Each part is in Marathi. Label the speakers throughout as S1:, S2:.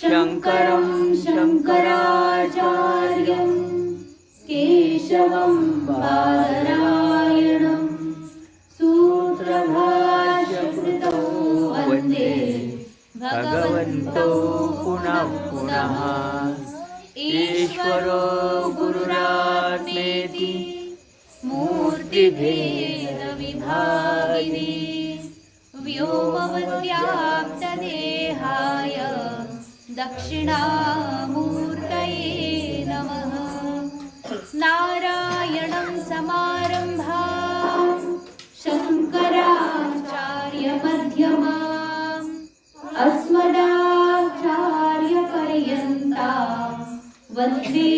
S1: शङ्करं शङ्कराचार्यं केशवं बादरायणं सूत्रभाष्यकृतौ वन्दे भगवन्तौ पुनः पुनः। ईश्वरो गुरुरात्मेति मूर्तिभेदविभागिनी व्योमवद्व्याप्तदेहाय दक्षिणामूर्तये नमः। नारायणं समारम्भां शङ्कराचार्यमध्यमाम् अस्मदाचार्यपर्यन्तां वन्दे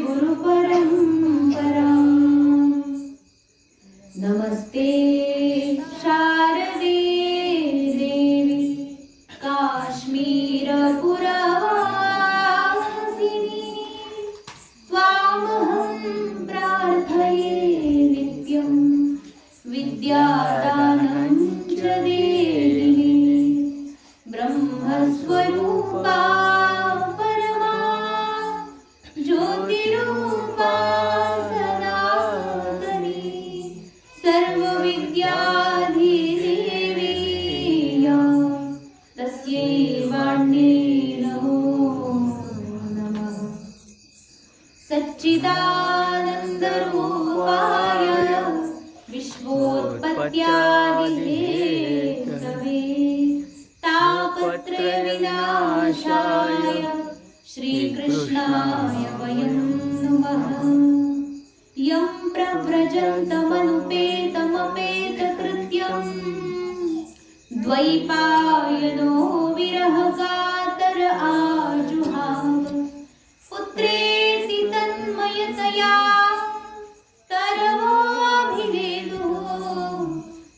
S1: गुरुपरम्पराम्। नमस्ते शारदे देवी काश्मीरपुरवासिनी त्वामहं प्रार्थये नित्यं विद्यादानं च देहि। ब्रह्मस्वरूपा परमा ज्योतिरूपा सनातनी सर्वविद्याधिदेवी तस्यै वाण्ये नमो नमः। सच्चिदानन्दरूपाय विश्वोत्पत्त्यादिहेतवे तापत्रयविनाशाय श्रीकृष्णाय वयं नुमः। यं प्रव्रजन्तमनुपेतमपेतकृत्यं द्वैपायनो विरहकातर आजुहाव पुत्रेति तन्मयतया तरवोऽभिनेदुः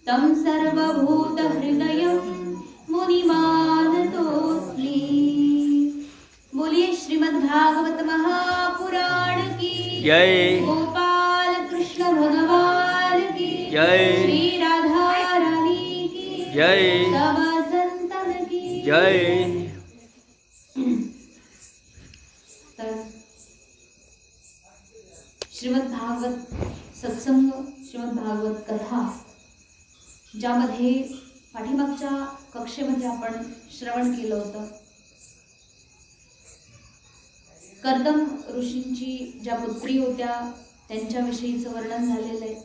S1: तं सर्वभूतहृदयं मुनिमानतोऽस्मि। बोलिए श्रीमद्भागवत महापुराण की
S2: जय।
S1: गोपाल कृष्ण भगवान की
S2: जय।
S1: श्री राधा रानी की
S2: जय।
S1: सब संतन की
S2: जय।
S1: तर श्रीमद भागवत सत्संग, श्रीमद भागवत कथा, ज्यामध्ये पाठीमागच्या कक्षेमध्ये आपण श्रवण केलं होतं कर्दम ऋषींची ज्या पुत्री होत्या त्यांच्याविषयीचं वर्णन झालेलं आहे।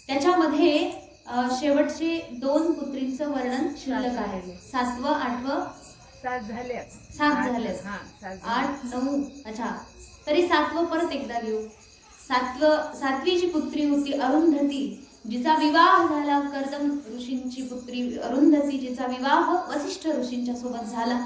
S1: त्याच्यामध्ये शेवटचे 2 पुत्रींचं वर्णन शिल्लक आहे। 7व 8व
S3: 7 झाले
S1: 7 झाले 8 9 अच्छा, तरी 7वं परत एकदा घेऊ। 7वी जी पुत्री होती अरुंधती, जिचा विवाह झाला कर्दम ऋषींची पुत्री अरुंधती, जिचा विवाह वसिष्ठ ऋषींच्या सोबत झाला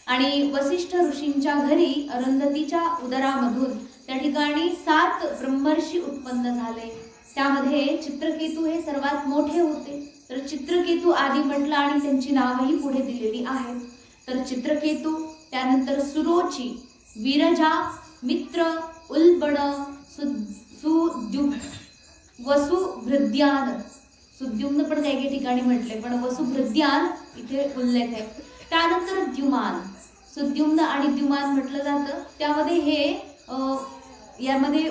S1: आणि वसिष्ठ ऋषींच्या घरी अरुंधतीच्या उदरामधून त्या ठिकाणी 7 ब्रह्मर्षी उत्पन्न झाले। त्यामध्ये चित्रकेतू हे सर्वात मोठे होते, तर चित्रकेतू आदी म्हटलं आणि त्यांची नावही पुढे दिलेली आहेत। तर चित्रकेतू, त्यानंतर सुरोची, विरजा, मित्र, उल्बण, सुद्युम्न, वसुभृद्यान, सुद्युम्न पण काही ठिकाणी म्हटले पण वसुभृद्यान इथे उल्लेख आहे। त्यानंतर द्युमान, सुद्युम्न आणि द्युमान म्हटलं जातं। त्यामध्ये हे यामध्ये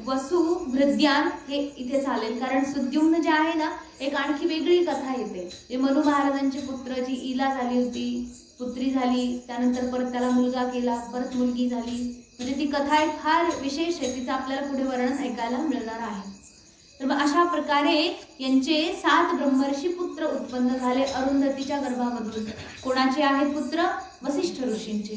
S1: वसुभृद्यान हे इथे चालेल, कारण सुद्युम्न जे आहे ना एक आणखी वेगळी कथा येते। जे मनु महाराजांचे पुत्र, जी इला झाली होती, पुत्री झाली, त्यानंतर परत त्याला मुलगा केला, परत मुलगी झाली, म्हणजे ती कथा एक फार विशेष आहे, तिचं आपल्याला पुढे वर्णन ऐकायला मिळणार आहे। तर मग अशा प्रकारे यांचे 7 ब्रह्मर्षी पुत्र उत्पन्न झाले अरुंधतीच्या गर्भामधून। कोणाचे आहेत पुत्र? वसिष्ठ ऋषींचे।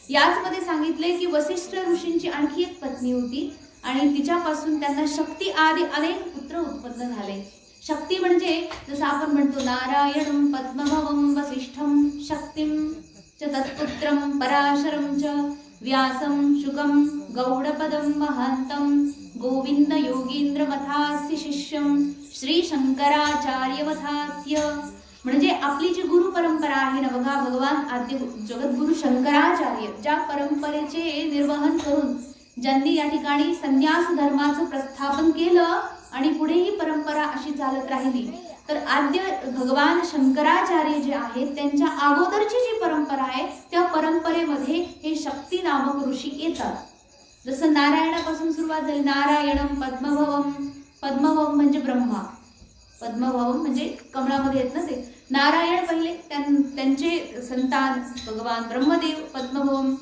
S1: याच मध्ये सांगितले की वसिष्ठ ऋषींची आणखी एक पत्नी होती आणि तिच्यापासून त्यांना शक्ती आदी अनेक पुत्र उत्पन्न झाले। शक्ती म्हणजे जसं आपण म्हणतो नारायणं पद्मभवं वसिष्ठं शक्तिं च तत्पुत्रं पराशरं च व्यासं शुकं गौडपदं महान्तं गोविंद योगींद्र मथास्य शिष्यं श्री शंकराचार्य मथास्य। म्हणजे आपली जी गुरु परंपरा आहे ना बघा, भगवान आद्य जगद्गुरु शंकराचार्य ज्या परंपरेचे निर्वहन करून ज्यांनी या ठिकाणी संन्यास धर्माचं प्रस्थापन केलं आणि पुढे ही परंपरा अशी चालत राहिली तर आद्य भगवान शंकराचार्य जे आहेत त्यांच्या अगोदरची जी परंपरा आहे त्या परंपरेमध्ये हे शक्ती नामक ऋषी येतात. जसं नारायणापासून सुरुवात झाली, नारायणम पद्मभवम, पद्मभवम म्हणजे ब्रह्मा, पद्मभवम म्हणजे कमळामध्ये येत ना ते नारायण पहिले, त्यांचे संतान भगवान ब्रह्मदेव पद्मभवम,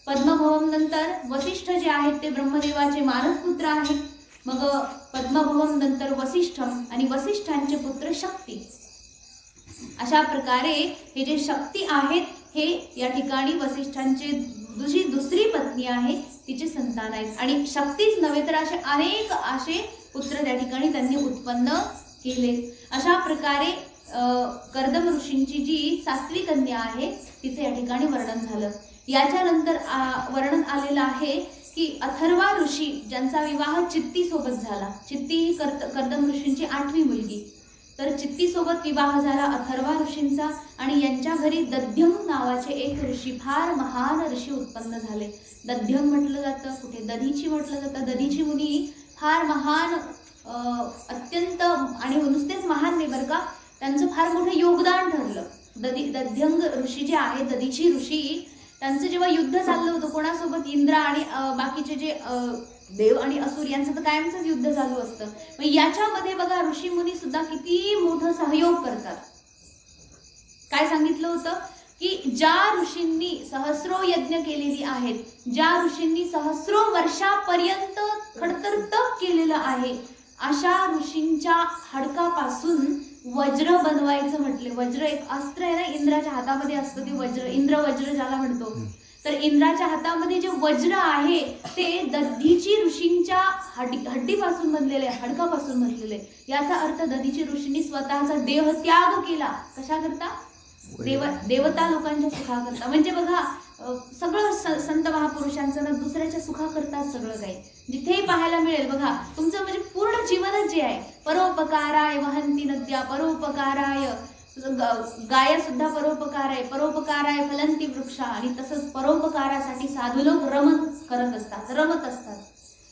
S1: पद्मभवम नंतर वसिष्ठ जे आहेत ते ब्रह्मदेवाचे मानसपुत्र आहेत. मग पद्मभवम नंतर वसिष्ठम आणि वसिष्ठांचे पुत्र शक्ती. अशा प्रकारे हे जे शक्ती आहेत हे या ठिकाणी वसिष्ठांचे दुसरी पत्नी आहे तिचे संतान आहेत. आणि शक्तीच नव्हे तर असे पुत्र त्या ठिकाणी त्यांनी उत्पन्न केले. अशा प्रकारे कर्दम ऋषींची जी 7वी कन्या आहे तिचे या ठिकाणी वर्णन झालं. याच्यानंतर वर्णन आलेलं आहे की अथर्वा ऋषी ज्यांचा विवाह चित्ती सोबत झाला. चित्ती ही कर्दम ऋषींची 8वी मुलगी. तर चित्ती सोबत विवाह झाला अथर्वा ऋषींचा आणि यांच्या घरी दध्यम नावाचे एक ऋषी, फार महान ऋषी उत्पन्न झाले. दध्यम म्हटलं जातं, कुठे दधीची म्हटलं जातं. दधीची मुनी फार महान, अत्यंत, आणि नुसतेच महान नाही बरं का, त्यांचं फार मोठं योगदान ठरलं. दध्यंग ऋषी जे आहेत, दधीची ऋषी, त्यांचं जेव्हा युद्ध चाललं होतं कोणासोबत, इंद्र आणि बाकीचे जे देव आणि असुर यांचं तर कायमचंच युद्ध चालू असतं. मग याच्यामध्ये बघा ऋषी मुनी सुद्धा किती मोठं सहयोग करतात. काय सांगितलं होतं की ज्या ऋषींनी सहस्रो यज्ञ केलेली आहेत, ज्या ऋषींनी सहस्रो वर्षापर्यंत खडतर तप केलेलं आहे, अशा ऋषींच्या हाडकापासून वज्र बनवायचं म्हटले. वज्र एक अस्त्र आहे ना, इंद्राच्या हातामध्ये असतं ते वज्र, इंद्र वज्र ज्याला म्हणतो. तर इंद्राच्या हातामध्ये जे वज्र आहे ते दधीची ऋषींच्या हड्डीपासून बनलेले, हाडकापासून बनलेले. याचा अर्थ दधीची ऋषींनी स्वतःचा देह त्याग केला. कशा करता? देवता लोकांच्या सुखाकरता. म्हणजे बघा सगळं संत महापुरुषांचं ना दुसऱ्याच्या सुखाकरता सगळं काही जिथेही पाहायला मिळेल. बघा तुमचं म्हणजे पूर्ण जीवनच जे आहे, परोपकाराय वहंती नद्या, परोपकाराय गाय सुद्धा परोपकार आहे, परोपकाराय फलंती वृक्ष. आणि तसंच परोपकारासाठी साधू लोक रमत असतात.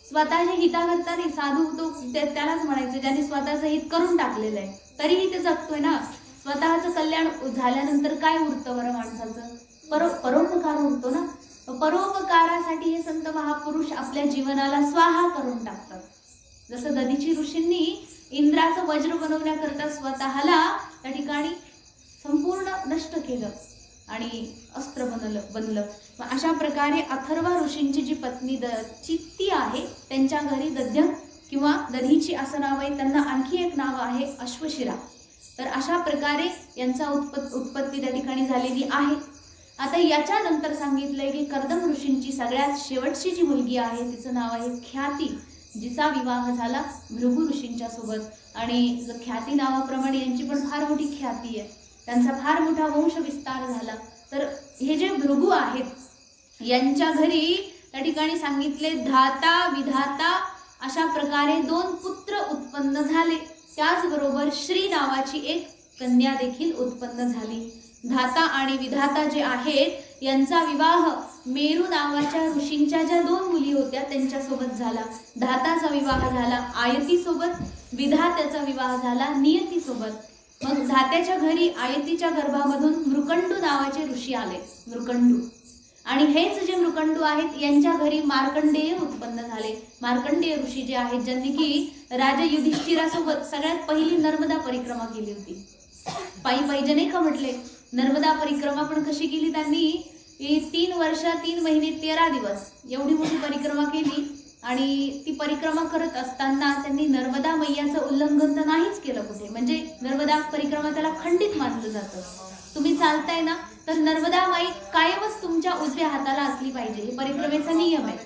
S1: स्वतःच्या हिताकरता नाही. साधू तो त्यालाच म्हणायचं ज्यांनी स्वतःचं हित करून टाकलेलं आहे तरीही ते जगतोय ना. स्वतःचं कल्याण झाल्यानंतर काय उरतं बरं माणसाचं? परोपकार उरतो ना. परोपकारासाठी हे संत महापुरुष आपल्या जीवनाला स्वाहा करून टाकतात. जसं दधीची ऋषींनी इंद्राचं वज्र बनवण्याकरता स्वतःला त्या ठिकाणी संपूर्ण नष्ट केलं आणि अस्त्र बनलं. अशा प्रकारे अथर्वा ऋषींची जी पत्नी चित्ती आहे त्यांच्या घरी दध्यम किंवा दधीची असं नाव आहे. त्यांना आणखी एक नाव आहे अश्वशिरा. तर अशा प्रकारे यांचा उत्पत्ती त्या ठिकाणी झालेली आहे. आता याच्यानंतर सांगितलंय की कर्दम ऋषींची सगळ्यात शेवटची जी मुलगी आहे तिचं नाव आहे ख्याती, जिचा विवाह झाला भृगु ऋषींच्या सोबत. आणि ख्याती नावाप्रमाणे यांची पण फार मोठी ख्याती आहे, त्यांचा फार मोठा वंश विस्तार झाला. तर हे जे भृगु आहेत यांच्या घरी त्या ठिकाणी सांगितले धाता विधाता अशा प्रकारे 2 पुत्र उत्पन्न झाले. त्याचबरोबर श्री नावाची एक कन्या देखील उत्पन्न झाली. धाता आणि विधाता जे आहेत यांचा विवाह मेरू नावाच्या ऋषींच्या ज्या 2 मुली होत्या त्यांच्यासोबत झाला. धाताचा विवाह झाला आयती सोबत, विधात्याचा विवाह झाला नियती सोबत. मग धात्याच्या घरी आयतीच्या गर्भामधून मृकंडू नावाचे ऋषी आले, मृकंडू. आणि हेच जे मृकंडू आहेत यांच्या घरी मार्कंडेय उत्पन्न झाले. मार्कंडेय ऋषी जे आहेत ज्यांनी की राजा युधिष्ठिरासोबत सगळ्यात पहिली नर्मदा परिक्रमा केली होती. पायी जे नाही का म्हटले, नर्मदा परिक्रमा पण कशी केली त्यांनी? 3 वर्ष 3 महिने 13 दिवस एवढी मोठी परिक्रमा केली. आणि ती परिक्रमा करत असताना त्यांनी नर्मदा मैयाचं उल्लंघन तर नाहीच केलं कुठे. म्हणजे नर्मदा परिक्रमा त्याला खंडित मानलं जातं. तुम्ही चालताय ना तर नर्मदा माई कायमच तुमच्या उजव्या हाताला असली पाहिजे, हे परिक्रमेचा नियम आहे.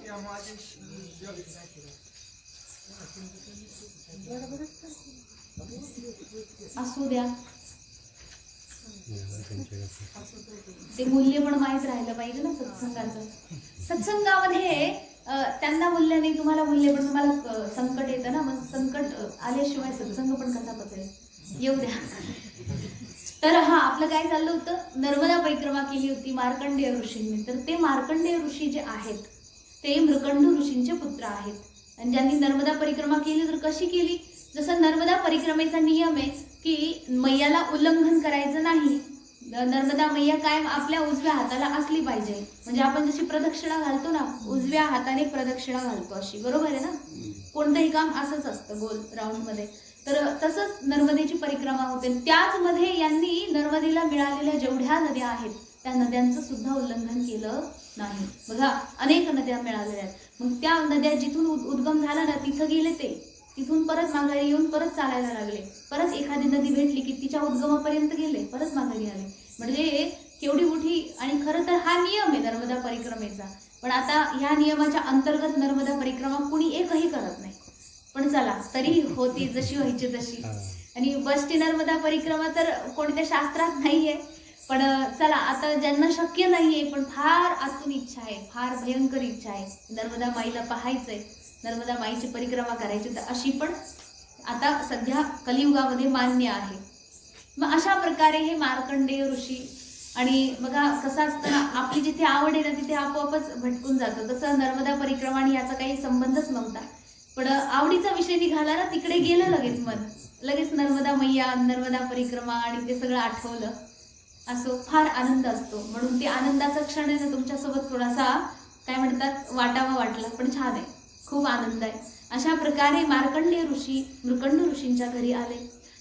S1: असू द्या, ते मूल्य पण माहीत राहिलं पाहिजे ना सत्संगाचं. सत्संगामध्ये त्यांना मूल्य नाही, तुम्हाला मूल्य, पण तुम्हाला संकट येतं ना. मग संकट आल्याशिवाय सत्संग पण कसा पचेल? येऊ द्या. तर आपलं काय चाललं होतं, नर्मदा परिक्रमा केली होती मार्कंडेय ऋषींनी. तर ते मार्कंडेय ऋषी जे आहेत ते मृकंडू ऋषींचे पुत्र आहेत. आणि ज्यांनी नर्मदा परिक्रमा केली तर कशी केली? जसं नर्मदा परिक्रमेचा नियम आहे की मैयाला उल्लंघन करायचं नाही. नर्मदा मैया कायम आपल्या उजव्या हाताला असली पाहिजे. म्हणजे आपण जशी प्रदक्षिणा घालतो ना, उजव्या हाताने प्रदक्षिणा घालतो अशी, बरोबर आहे ना. कोणतंही काम असंच असतं गोल राऊंड मध्ये. तर तसंच नर्मदेची परिक्रमा होते. त्याच मध्ये यांनी नर्मदेला मिळालेल्या जेवढ्या नद्या आहेत त्या नद्यांचं सुद्धा उल्लंघन केलं नाही. बघा, अनेक नद्या मिळालेल्या आहेत. मग त्या नद्या जिथून उद्गम झाला ना तिथं गेले ते, तिथून परत माघारी येऊन परत चालायला लागले. परत एखादी नदी भेटली की तिच्या उद्गमापर्यंत गेले, परत माघारी आले. म्हणजे केवढी मोठी. आणि खरं तर हा नियम आहे नर्मदा परिक्रमेचा. पण आता ह्या नियमाच्या अंतर्गत नर्मदा परिक्रमा कुणी एकही करत नाही. पण चला, तरी होती जशी व्हायची तशी. आणि बसची नर्मदा परिक्रमा तर कोणत्या शास्त्रात नाहीये. पण चला, आता ज्यांना शक्य नाहीये पण फार आतून इच्छा आहे, फार भयंकर इच्छा आहे, नर्मदा माईला पाहायचंय, नर्मदा माईची परिक्रमा करायची, तर अशी पण आता सध्या कलियुगामध्ये मान्य आहे. मग अशा प्रकारे हे मार्कंडेय ऋषी. आणि बघा कसं असतं ना, आपली जिथे आवड आहे ना तिथे आपोआपच भटकून जातं. तसं नर्मदा परिक्रमा आणि याचा काही संबंधच नव्हता. पण आवडीचा विषय निघाला ना, तिकडे गेलं लगेच मन, लगेच नर्मदा मैया, नर्मदा परिक्रमा आणि ते सगळं आठवलं. असं फार आनंद असतो. म्हणून ते आनंदाचा क्षण आहे ना तुमच्यासोबत थोडासा काय म्हणतात वाटावा वाटला, पण छान आहे, खूप आनंद आहे. अशा प्रकारे मार्कंडेय ऋषी मृकंड ऋषींच्या घरी आले.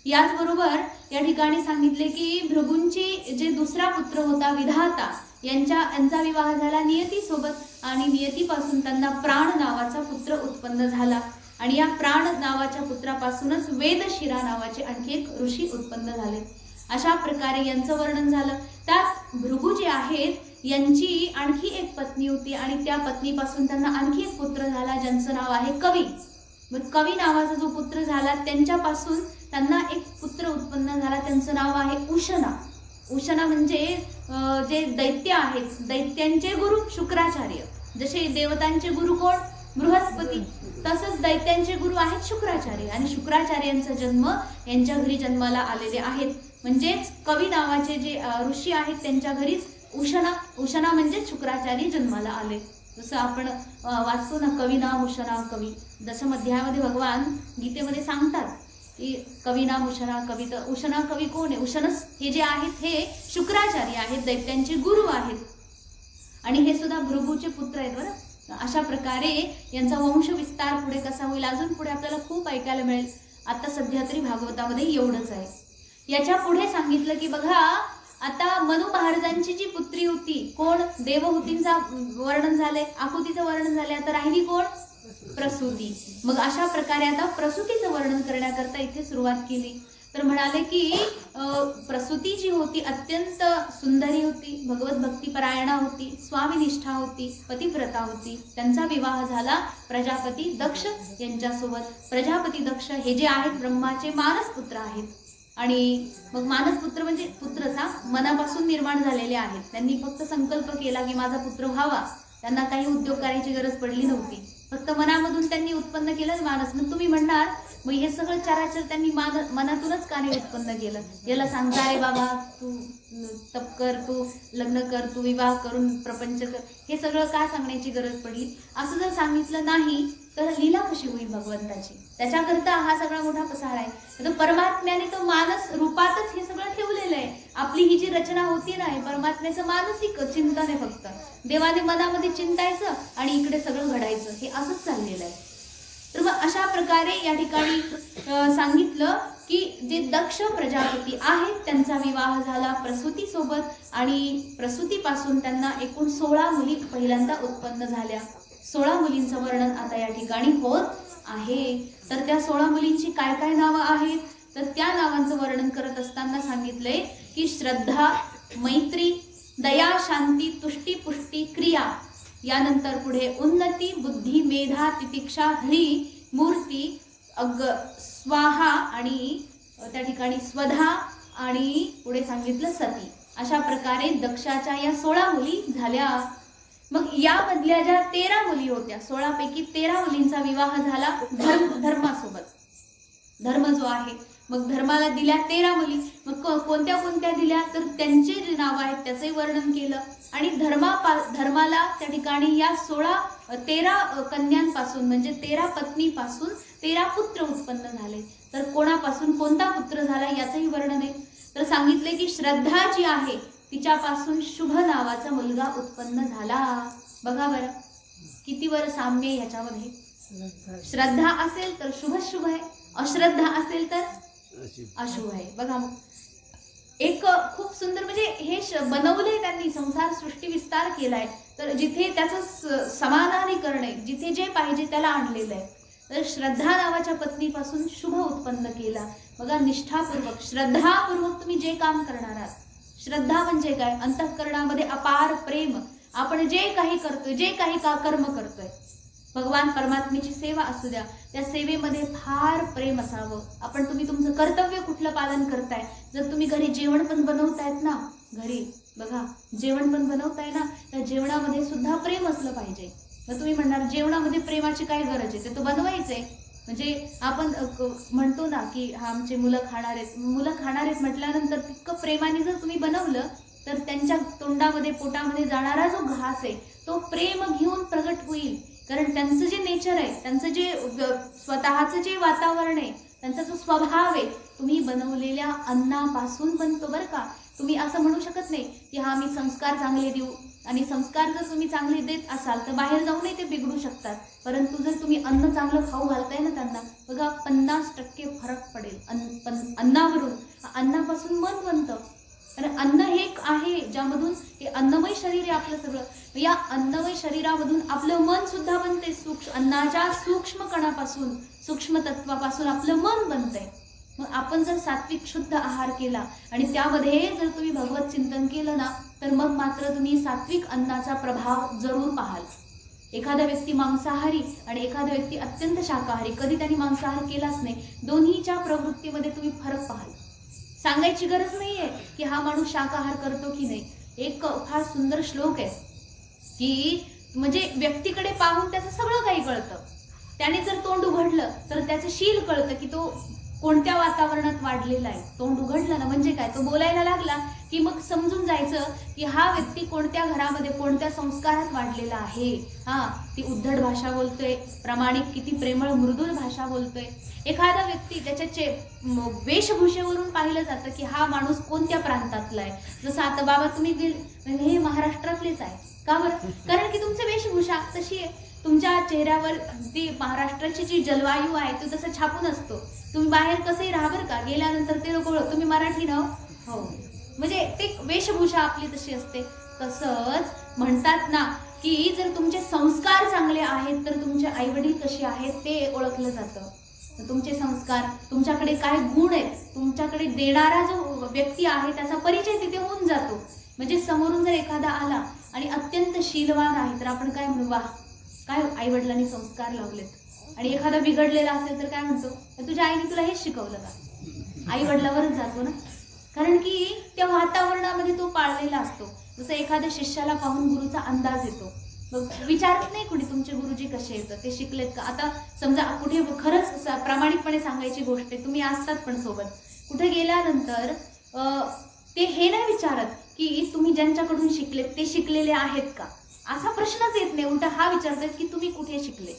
S1: याचबरोबर या ठिकाणी सांगितले की भृगूंची जे दुसरा पुत्र होता विधाता यांचा विवाह झाला नियती सोबत. आणि नियतीपासून त्यांना प्राण नावाचा पुत्र उत्पन्न झाला. आणि या प्राण नावाच्या पुत्रापासूनच वेदशिरा नावाचे आणखी एक ऋषी उत्पन्न झाले. अशा प्रकारे यांचं वर्णन झालं. त्यात भृगू जे आहेत यांची आणखी एक पत्नी होती आणि त्या पत्नीपासून त्यांना आणखी एक पुत्र झाला ज्यांचं नाव आहे कवी. मग कवी नावाचा जो पुत्र झाला त्यांच्यापासून त्यांना एक पुत्र उत्पन्न झाला, त्यांचं नाव आहे उशना. उशना म्हणजे जे दैत्य आहेत, दैत्यांचे गुरु शुक्राचार्य. जसे देवतांचे गुरु कोण? बृहस्पती. तसंच दैत्यांचे गुरु आहेत शुक्राचार्य. आणि शुक्राचार्यांचा जन्म यांच्या घरी जन्माला आलेले आहेत. म्हणजेच कवी नावाचे जे ऋषी आहेत त्यांच्या घरीच उशना म्हणजे शुक्राचार्य जन्माला आले. जसं आपण वाचतो ना, कवी नाम उशना कवी. दशमध्यायामध्ये भगवान गीतेमध्ये सांगतात की कवी नाम उशना कवी. तर उशना कवी कोण आहे? उशनस हे जे आहेत हे शुक्राचार्य आहेत, दैत्यांचे गुरु आहेत. आणि हे सुद्धा भृगूचे पुत्र आहेत बरं. अशा प्रकारे यांचा वंश विस्तार पुढे कसा होईल अजून पुढे आपल्याला खूप ऐकायला मिळेल. आता सध्या तरी भागवतामध्ये एवढंच आहे. याच्या पुढे सांगितलं की बघा, आता मनु महाराजांची जी पुत्री होती कोण? देवहूतींचा वर्णन झाले, आहुतीचं वर्णन झाले. आता राहिली कोण? प्रसूती. मग अशा प्रकारे आता प्रसूतीचं वर्णन करण्याकरता इथे सुरुवात केली. तर म्हणाले की प्रसूती जी होती अत्यंत सुंदरी होती, भगवत भक्तिपरायणा होती, स्वामीनिष्ठा होती, पतिव्रता होती. त्यांचा विवाह झाला प्रजापती दक्ष यांच्यासोबत. प्रजापती दक्ष हे जे आहेत ब्रह्माचे मानसपुत्र आहेत. आणि मग मानसपुत्र म्हणजे पुत्रचा मनापासून निर्माण झालेले आहेत. त्यांनी फक्त संकल्प केला की माझा पुत्र व्हावा. त्यांना काही उद्योग करायची गरज पडली नव्हती, फक्त मनामधून त्यांनी उत्पन्न केलं मानस. मग तुम्ही म्हणणार मग हे सगळं चराचर त्यांनी मनातूनच का नाही उत्पन्न केलं? याला सांगता रे बाबा तू तप कर, तू लग्न कर, तू विवाह करून प्रपंच कर, हे सगळं का सांगण्याची गरज पडली? असं जर सांगितलं नाही तर लीला कशी होईल भगवंताची? त्याच्याकरता हा सगळा मोठा पसारा आहे. तर परमात्म्याने तो मानस रूपातच हे सगळं ठेवलेलं आहे. आपली ही जी रचना होती ना, परमात्म्याचं मानसिक चिंतन आहे. फक्त देवाने मनामध्ये चिंतायचं आणि इकडे सगळं घडायचं, हे असंच चाललेलं आहे. तर मग अशा प्रकारे या ठिकाणी सांगितलं की जे दक्ष प्रजापती आहेत त्यांचा विवाह झाला प्रसूती सोबत. आणि प्रसूतीपासून त्यांना एकूण 16 मुली पहिल्यांदा उत्पन्न झाल्या. 16 मुलींचं वर्णन आता या ठिकाणी होत आहे. तर त्या 16 मुलींची काय काय नावं आहेत? तर त्या नावांचं वर्णन करत असताना सांगितलंय की श्रद्धा, मैत्री, दया, शांती, तुष्टी, पुष्टी, क्रिया. यानंतर पुढे उन्नती, बुद्धी, मेधा, तितिक्षा, ह्री, मूर्ती, स्वाहा आणि त्या ठिकाणी स्वधा आणि पुढे सांगितलं सती. अशा प्रकारे दक्षाच्या या 16 मुली झाल्या. मग यामधल्या ज्या 13 मुली होत्या, 16 पैकी 13 मुलींचा विवाह झाला धर्मासोबत. धर्म जो आहे, मग धर्माला दिल्या 13 मुली. मग कोणत्या कोणत्या दिल्या? तर त्यांचे जे नाव आहेत त्याचे वर्णन केलं. आणि धर्माला त्या ठिकाणी या 13 कन्यांपासून म्हणजे 13 पत्नीपासून 13 पुत्र उत्पन्न झाले. तर कोणापासून कोणता पुत्र झाला याचंही वर्णन आहे. तर सांगितले की श्रद्धा जी आहे तिच्यापासून शुभ नावाचा मुलगा उत्पन्न झाला. बघा बरं किती बरं साम्य ह्याच्यामध्ये. श्रद्धा असेल तर शुभ शुभ आहे, अश्रद्धा असेल तर अशुभ आहे. बघा मग एक खूप सुंदर म्हणजे हे बनवलंय त्यांनी, संसार सृष्टी विस्तार केलाय. तर जिथे त्याचं समानाधिकरण आहे, जिथे जे पाहिजे त्याला आणलेलं आहे. तर श्रद्धा नावाच्या पत्नीपासून शुभ उत्पन्न केला. बघा निष्ठापूर्वक श्रद्धापूर्वक तुम्ही जे काम करणार आहात. श्रद्धा म्हणजे काय? अंतःकरणामध्ये अपार प्रेम. आपण जे काही करतोय, जे काही कर्म करतोय, भगवान परमात्म्याची सेवा असू द्या, त्या सेवेमध्ये फार प्रेम असावं. तुम्ही तुमचं कर्तव्य कुठलं पालन करताय. जर तुम्ही घरी जेवण पण बनवतायत ना, घरी बघा जेवण पण बनवताय ना, त्या जेवणामध्ये सुद्धा प्रेम असलं पाहिजे. तर तुम्ही म्हणणार जेवणामध्ये प्रेमाची काय गरज आहे, ते तो बनवायचंय. म्हणजे आपण म्हणतो ना की हा आमचे मुलं खाणार आहेत म्हटल्यानंतर तितकं प्रेमाने जर तुम्ही बनवलं तर त्यांच्या तोंडामध्ये पोटामध्ये जाणारा जो घास आहे तो प्रेम घेऊन प्रगट होईल. कारण त्यांचं जे नेचर आहे, त्यांचं जे स्वतःचं जे वातावरण आहे, त्यांचा जो स्वभाव आहे तुम्ही बनवलेल्या अन्नापासून बनतो बरं का. तुम्ही असं म्हणू शकत नाही की हा मी संस्कार चांगले देऊ, आणि संस्कार जर तुम्ही चांगले देत असाल तर बाहेर जाऊनही ते बिघडू शकतात. परंतु जर तुम्ही अन्न चांगलं खाऊ घालताय ना त्यांना, बघा 50% फरक पडेल अन्नावरून. अन्नापासून मन बनतं. कारण अन्न हे एक आहे ज्यामधून हे अन्नमय शरीर आहे आपलं सगळं. या अन्नमय शरीरामधून आपलं मन सुद्धा बनते. अन्नाच्या सूक्ष्म कणापासून, सूक्ष्म तत्वापासून आपलं मन बनतंय. मग आपण जर सात्विक शुद्ध आहार केला आणि त्यामध्ये जर तुम्ही भगवत चिंतन केलं ना, तर मग मात्र तुम्ही सात्विक अन्नाचा प्रभाव जरूर पाहाल. एखादा व्यक्ती मांसाहारी आणि एखादा व्यक्ती अत्यंत शाकाहारी, कधी त्यांनी मांसाहार केलाच नाही, दोन्हीच्या प्रवृत्तीमध्ये तुम्ही फरक पाहाल. सांगायची गरज नाहीये की हा माणूस शाकाहार करतो की नाही. एक फार सुंदर श्लोक आहे की म्हणजे व्यक्तीकडे पाहून त्याचं सगळं काही कळतं. त्याने जर तोंड उघडलं तर त्याचं शील कळतं की तो कोणत्या वातावरणात वाढलेला आहे. तोंड उघडलं ना म्हणजे काय, तो बोलायला लागला की मग समजून जायचं की हा व्यक्ती कोणत्या घरामध्ये कोणत्या संस्कारात वाढलेला आहे. हा ती उद्धट भाषा बोलतोय, प्रामाणिक किती प्रेमळ मृदुल भाषा बोलतोय. एखादा व्यक्ती त्याच्या वेशभूषेवरून पाहिलं जातं की हा माणूस कोणत्या प्रांतातला आहे. जसं आता बाबा तुम्ही हे महाराष्ट्रातलेच आहे का बरं, कारण की तुमची वेशभूषा तशी आहे. तुमच्या चेहऱ्यावर ती महाराष्ट्राची जी जलवायू आहे तो तसं छापून असतो. तुम्ही बाहेर कसंही राहा बरं का, गेल्यानंतर ते लोक तुम्ही मराठी ना हो, म्हणजे ते वेशभूषा आपली तशी असते. तसंच म्हणतात ना की जर तुमचे संस्कार चांगले आहेत तर तुमचे आईवडील कसे आहेत ते ओळखलं जातं. तुमचे संस्कार, तुमच्याकडे काय गुण आहेत, तुमच्याकडे देणारा जो व्यक्ती आहे त्याचा परिचय तिथे होऊन जातो. म्हणजे समोरून जर एखादा आला आणि अत्यंत शीलवान आहे तर आपण काय म्हणू, वाह काय आई वडिलांनी संस्कार लावलेत. आणि एखादा बिघडलेला असेल तर काय म्हणतो, तुझ्या आईने तुला हेच शिकवलं का. आई वडिलावरच जातो ना, कारण की त्या वातावरणामध्ये तो पाळलेला असतो. जसं एखाद्या शिष्याला पाहून गुरुचा अंदाज येतो. मग विचारत नाही कुणी तुमचे गुरुजी कसे येतात, ते शिकलेत का. आता समजा कुठे खरंच प्रामाणिकपणे सांगायची गोष्ट आहे, तुम्ही असतात पण सोबत कुठे गेल्यानंतर ते हे नाही विचारत की तुम्ही ज्यांच्याकडून शिकलेत ते शिकलेले आहेत का, असा प्रश्नच येत नाही. उलटा हा विचारतात की तुम्ही कुठे शिकले.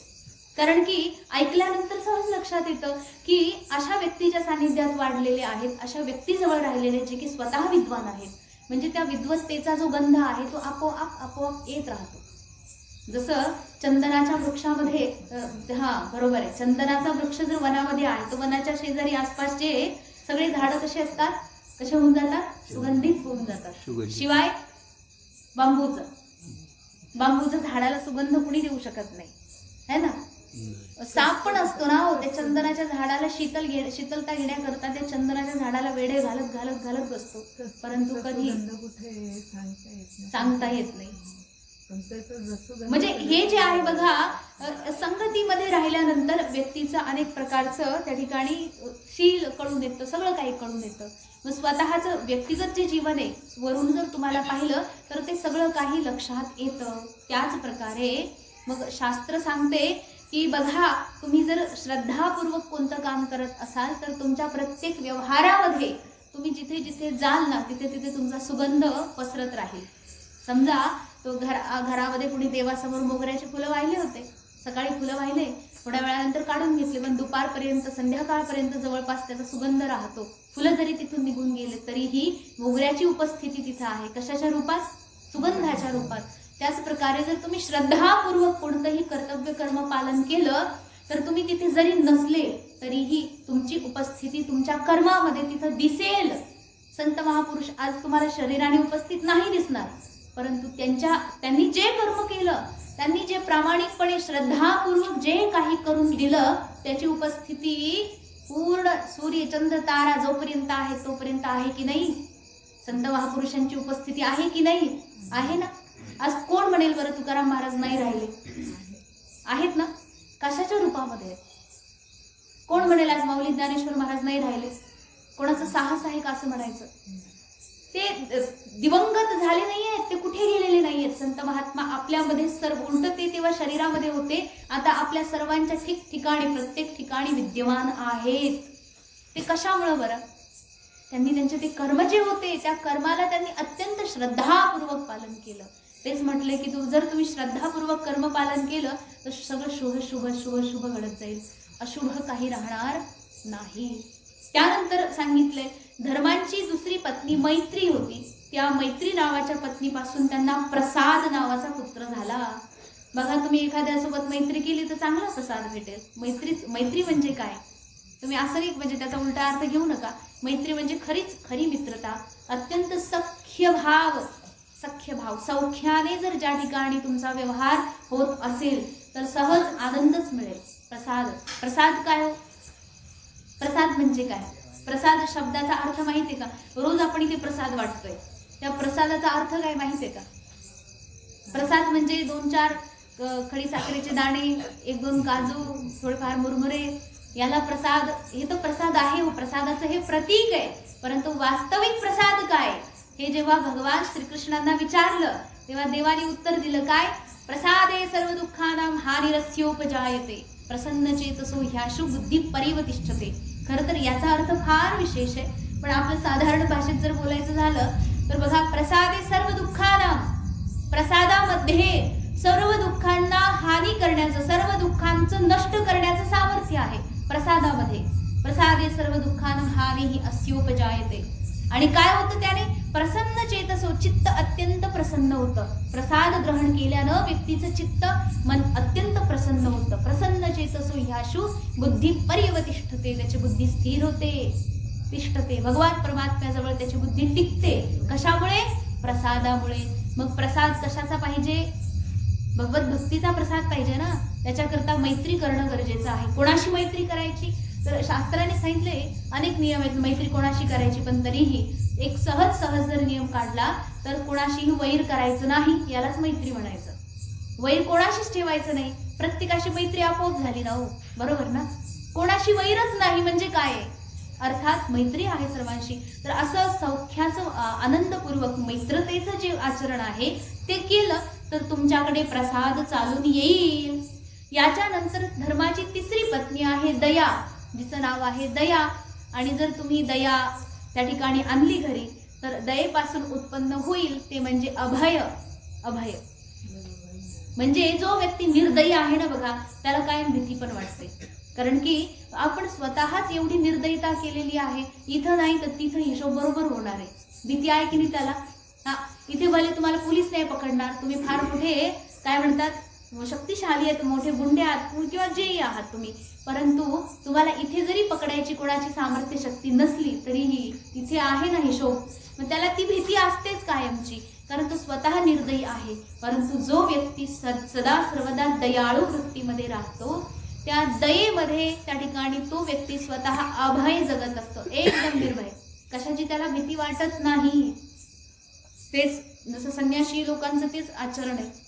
S1: कारण की ऐकल्यानंतर सहज लक्षात येतं की अशा व्यक्तीच्या सानिध्यात वाढलेले आहेत, अशा व्यक्तीजवळ राहिलेले जे की स्वतः विद्वान आहेत. म्हणजे त्या विद्वत्तेचा जो गंध आहे तो आपोआप येत राहतो. जसं चंदनाच्या वृक्षामध्ये, हा बरोबर आहे, चंदनाचा वृक्ष जर वनामध्ये आहे तर वनाच्या शेजारी आसपासचे सगळे झाडं कसे असतात, कसे होऊन जातात, सुगंधित होऊन जातात. शिवाय बांबूचं झाडाला सुगंध कुणी देऊ शकत नाही, है ना. साप पण असतो ना हो, त्या चंदनाच्या झाडाला शीतलता घेण्याकरता त्या चंदनाच्या झाडाला वेडे घालत बसतो, परंतु कधी सांगता येत नाही. म्हणजे हे जे आहे बघा, संगतीमध्ये राहिल्यानंतर व्यक्तीचं अनेक प्रकारचं त्या ठिकाणी शील कळून येतं, सगळं काही कळून येतं. मग स्वतःचं व्यक्तिगत जे जीवन आहे वरून जर तुम्हाला पाहिलं तर ते सगळं काही लक्षात येतं. त्याच प्रकारे मग शास्त्र सांगते की बघा, तुम्ही जर श्रद्धापूर्वक कोणतं काम करत असाल तर तुमच्या प्रत्येक व्यवहारामध्ये तुम्ही जिथे जिथे जाल ना तिथे तिथे तुमचा सुगंध पसरत राहील. समजा तो घरामध्ये कुणी देवासमोर मोगऱ्याचे फुलं वाहिले होते, सकाळी फुलं वाहिले, थोड्या वेळानंतर काढून घेतले, पण दुपारपर्यंत संध्याकाळपर्यंत जवळपास त्याचा सुगंध राहतो. फुलं जरी तिथून निघून गेले तरीही मोगऱ्याची उपस्थिती तिथं आहे. कशाच्या रूपात? सुगंधाच्या रूपात. त्याच प्रकारे जर तुम्ही श्रद्धापूर्वक कोणतंही कर्तव्य कर्म पालन केलं तर तुम्ही तिथे जरी नसले तरीही तुमची उपस्थिती तुमच्या कर्मामध्ये तिथं दिसेल. संत महापुरुष आज तुम्हाला शरीराने उपस्थित नाही दिसणार, परंतु त्यांनी जे कर्म केलं, त्यांनी जे प्रामाणिकपणे श्रद्धापूर्वक जे काही करून दिलं त्याची उपस्थिती पूर्ण सूर्य चंद्र तारा जोपर्यंत आहे तोपर्यंत आहे की नाही? संत महापुरुषांची उपस्थिती आहे की नाही? आहे ना. आज कोण म्हणेल बरं तुकाराम महाराज नाही राहिले? आहेत ना. कशाच्या रूपामध्ये? कोण म्हणेल आज माऊली ज्ञानेश्वर महाराज नाही राहिले? कोणाचं साहस आहे का असं म्हणायचं? ते दिवंगत झाले नाहीयेत, ते कुठे गेलेले नाहीयेत. संत महात्मा आपल्यामध्ये सर्व उलट ते तेव्हा शरीरामध्ये होते, आता आपल्या सर्वांच्या ठिकठिकाणी प्रत्येक ठिकाणी विद्यमान आहेत. ते कशामुळे बरं? त्यांनी त्यांचे ते कर्म जे होते त्या कर्माला त्यांनी अत्यंत श्रद्धापूर्वक पालन केलं. तेच म्हटले की जर तुम्ही श्रद्धापूर्वक कर्म पालन केलं तर सगळं शुभ शुभ शुभ शुभ घडत जाईल, अशुभ काही राहणार नाही. त्यानंतर सांगितले धर्मांची दुसरी पत्नी मैत्री होती. त्या मैत्री नावाच्या पत्नीपासून त्यांना प्रसाद नावाचा पुत्र झाला. बघा, तुम्ही एखाद्यासोबत मैत्री केली तर चांगला प्रसाद भेटेल. मैत्री म्हणजे काय? तुम्ही असं नाही म्हणजे त्याचा उलटा अर्थ घेऊ नका. मैत्री म्हणजे खरी मित्रता, अत्यंत सख्य भाव. सौख्याने जर ज्या ठिकाणी तुमचा व्यवहार होत असेल तर सहज आनंदच मिळेल. प्रसाद काय हो? प्रसाद म्हणजे काय? प्रसाद शब्दाचा अर्थ माहिती आहे का? रोज आपण इथे प्रसाद वाटतोय, त्या प्रसादाचा अर्थ काय माहिती आहे का? प्रसाद म्हणजे 2-4 खडी साखरेचे दाणे, 1-2 काजू, थोडेफार मुरमुरे, याला प्रसाद. हे तर प्रसाद आहे हो, प्रसादाचं हे प्रतीक आहे. परंतु वास्तविक प्रसाद काय हे जेव्हा भगवान श्रीकृष्णांना विचारलं तेव्हा देवाने उत्तर दिलं काय? प्रसादे सर्व दुःखानां हानिरस्योपजायते प्रसन्न चेतसो ह्याशु बुद्धी परिवतिष्ठते. खरं तर याचा अर्थ फार विशेष आहे, पण आपलं साधारण भाषेत जर बोलायचं झालं तर बघा, प्रसादे सर्व दुःखानां, प्रसादामध्ये सर्व दुःखांना हानी करण्याचं, सर्व दुःखांचं नष्ट करण्याचं सामर्थ्य आहे प्रसादामध्ये. प्रसादे सर्व दुःखानां हानिः अस्योपजायते. आणि काय होतं त्याने? प्रसन्न चेतसो, चित्त अत्यंत प्रसन्न होतं. प्रसाद ग्रहण केल्यानं व्यक्तीचं चित्त मन अत्यंत प्रसन्न होतं. प्रसन्न चेतसो ह्याशु बुद्धी पर्यवतिष्ठते, त्याची बुद्धी स्थिर होते, तिष्ठते. भगवान परमात्म्याजवळ त्याची बुद्धी टिकते. कशामुळे? प्रसादामुळे. मग प्रसाद कशाचा पाहिजे? भगवत भक्तीचा प्रसाद पाहिजे ना. त्याच्याकरता मैत्री करणं गरजेचं आहे. कोणाशी मैत्री करायची? तर शास्त्राने सांगितले अनेक नियम आहेत मैत्री कोणाशी करायची, पण तरीही एक सहज जर नियम काढला तर कोणाशीही वैर करायचं नाही, यालाच मैत्री म्हणायचं. वैर कोणाशीच ठेवायचं नाही. प्रत्येकाशी मैत्री आपोआप झाली ना हो, बरोबर ना? कोणाशी वैरच नाही म्हणजे काय? अर्थात मैत्री आहे सर्वांशी. तर असं सौख्याचं आनंदपूर्वक मैत्रतेचं जे आचरण आहे ते केलं तर तुमच्याकडे प्रसाद चालून येईल. याच्यानंतर धर्माची तिसरी पत्नी आहे दया, जिचं नाव आहे दया. आणि जर तुम्ही दया त्या ठिकाणी आणली घरी तर दयेपासून उत्पन्न होईल ते म्हणजे अभय. म्हणजे जो व्यक्ती निर्दयी आहे ना बघा, त्याला कायम भीती पण वाटते. कारण की आपण स्वतःच एवढी निर्दयता केलेली आहे, इथं नाही तर तिथं हिशोब बरोबर होणार आहे. भीती आहे की नाही त्याला? हा, इथे भले तुम्हाला पोलीस नाही पकडणार, तुम्ही फार मोठे काय म्हणतात शक्तिशाली आहेत, मोठे गुंडे आहात किंवा जेही आहात तुम्ही, परंतु तुम्हाला इथे जरी पकडायची कोणाची सामर्थ्य शक्ती नसली तरीही तिथे आहे ना हिशोब. मग त्याला ती भीती असतेच कायमची, कारण तो स्वतः निर्दयी आहे. परंतु जो व्यक्ती सदा सर्वदा दयाळू वृत्तीमध्ये राहतो, त्या दयेमध्ये त्या ठिकाणी तो व्यक्ती स्वतः अभय जगत असतो, एकदम निर्भय, कशाची त्याला भीती वाटत नाही. तेच जसं संन्यासी लोकांचं तेच आचरण आहे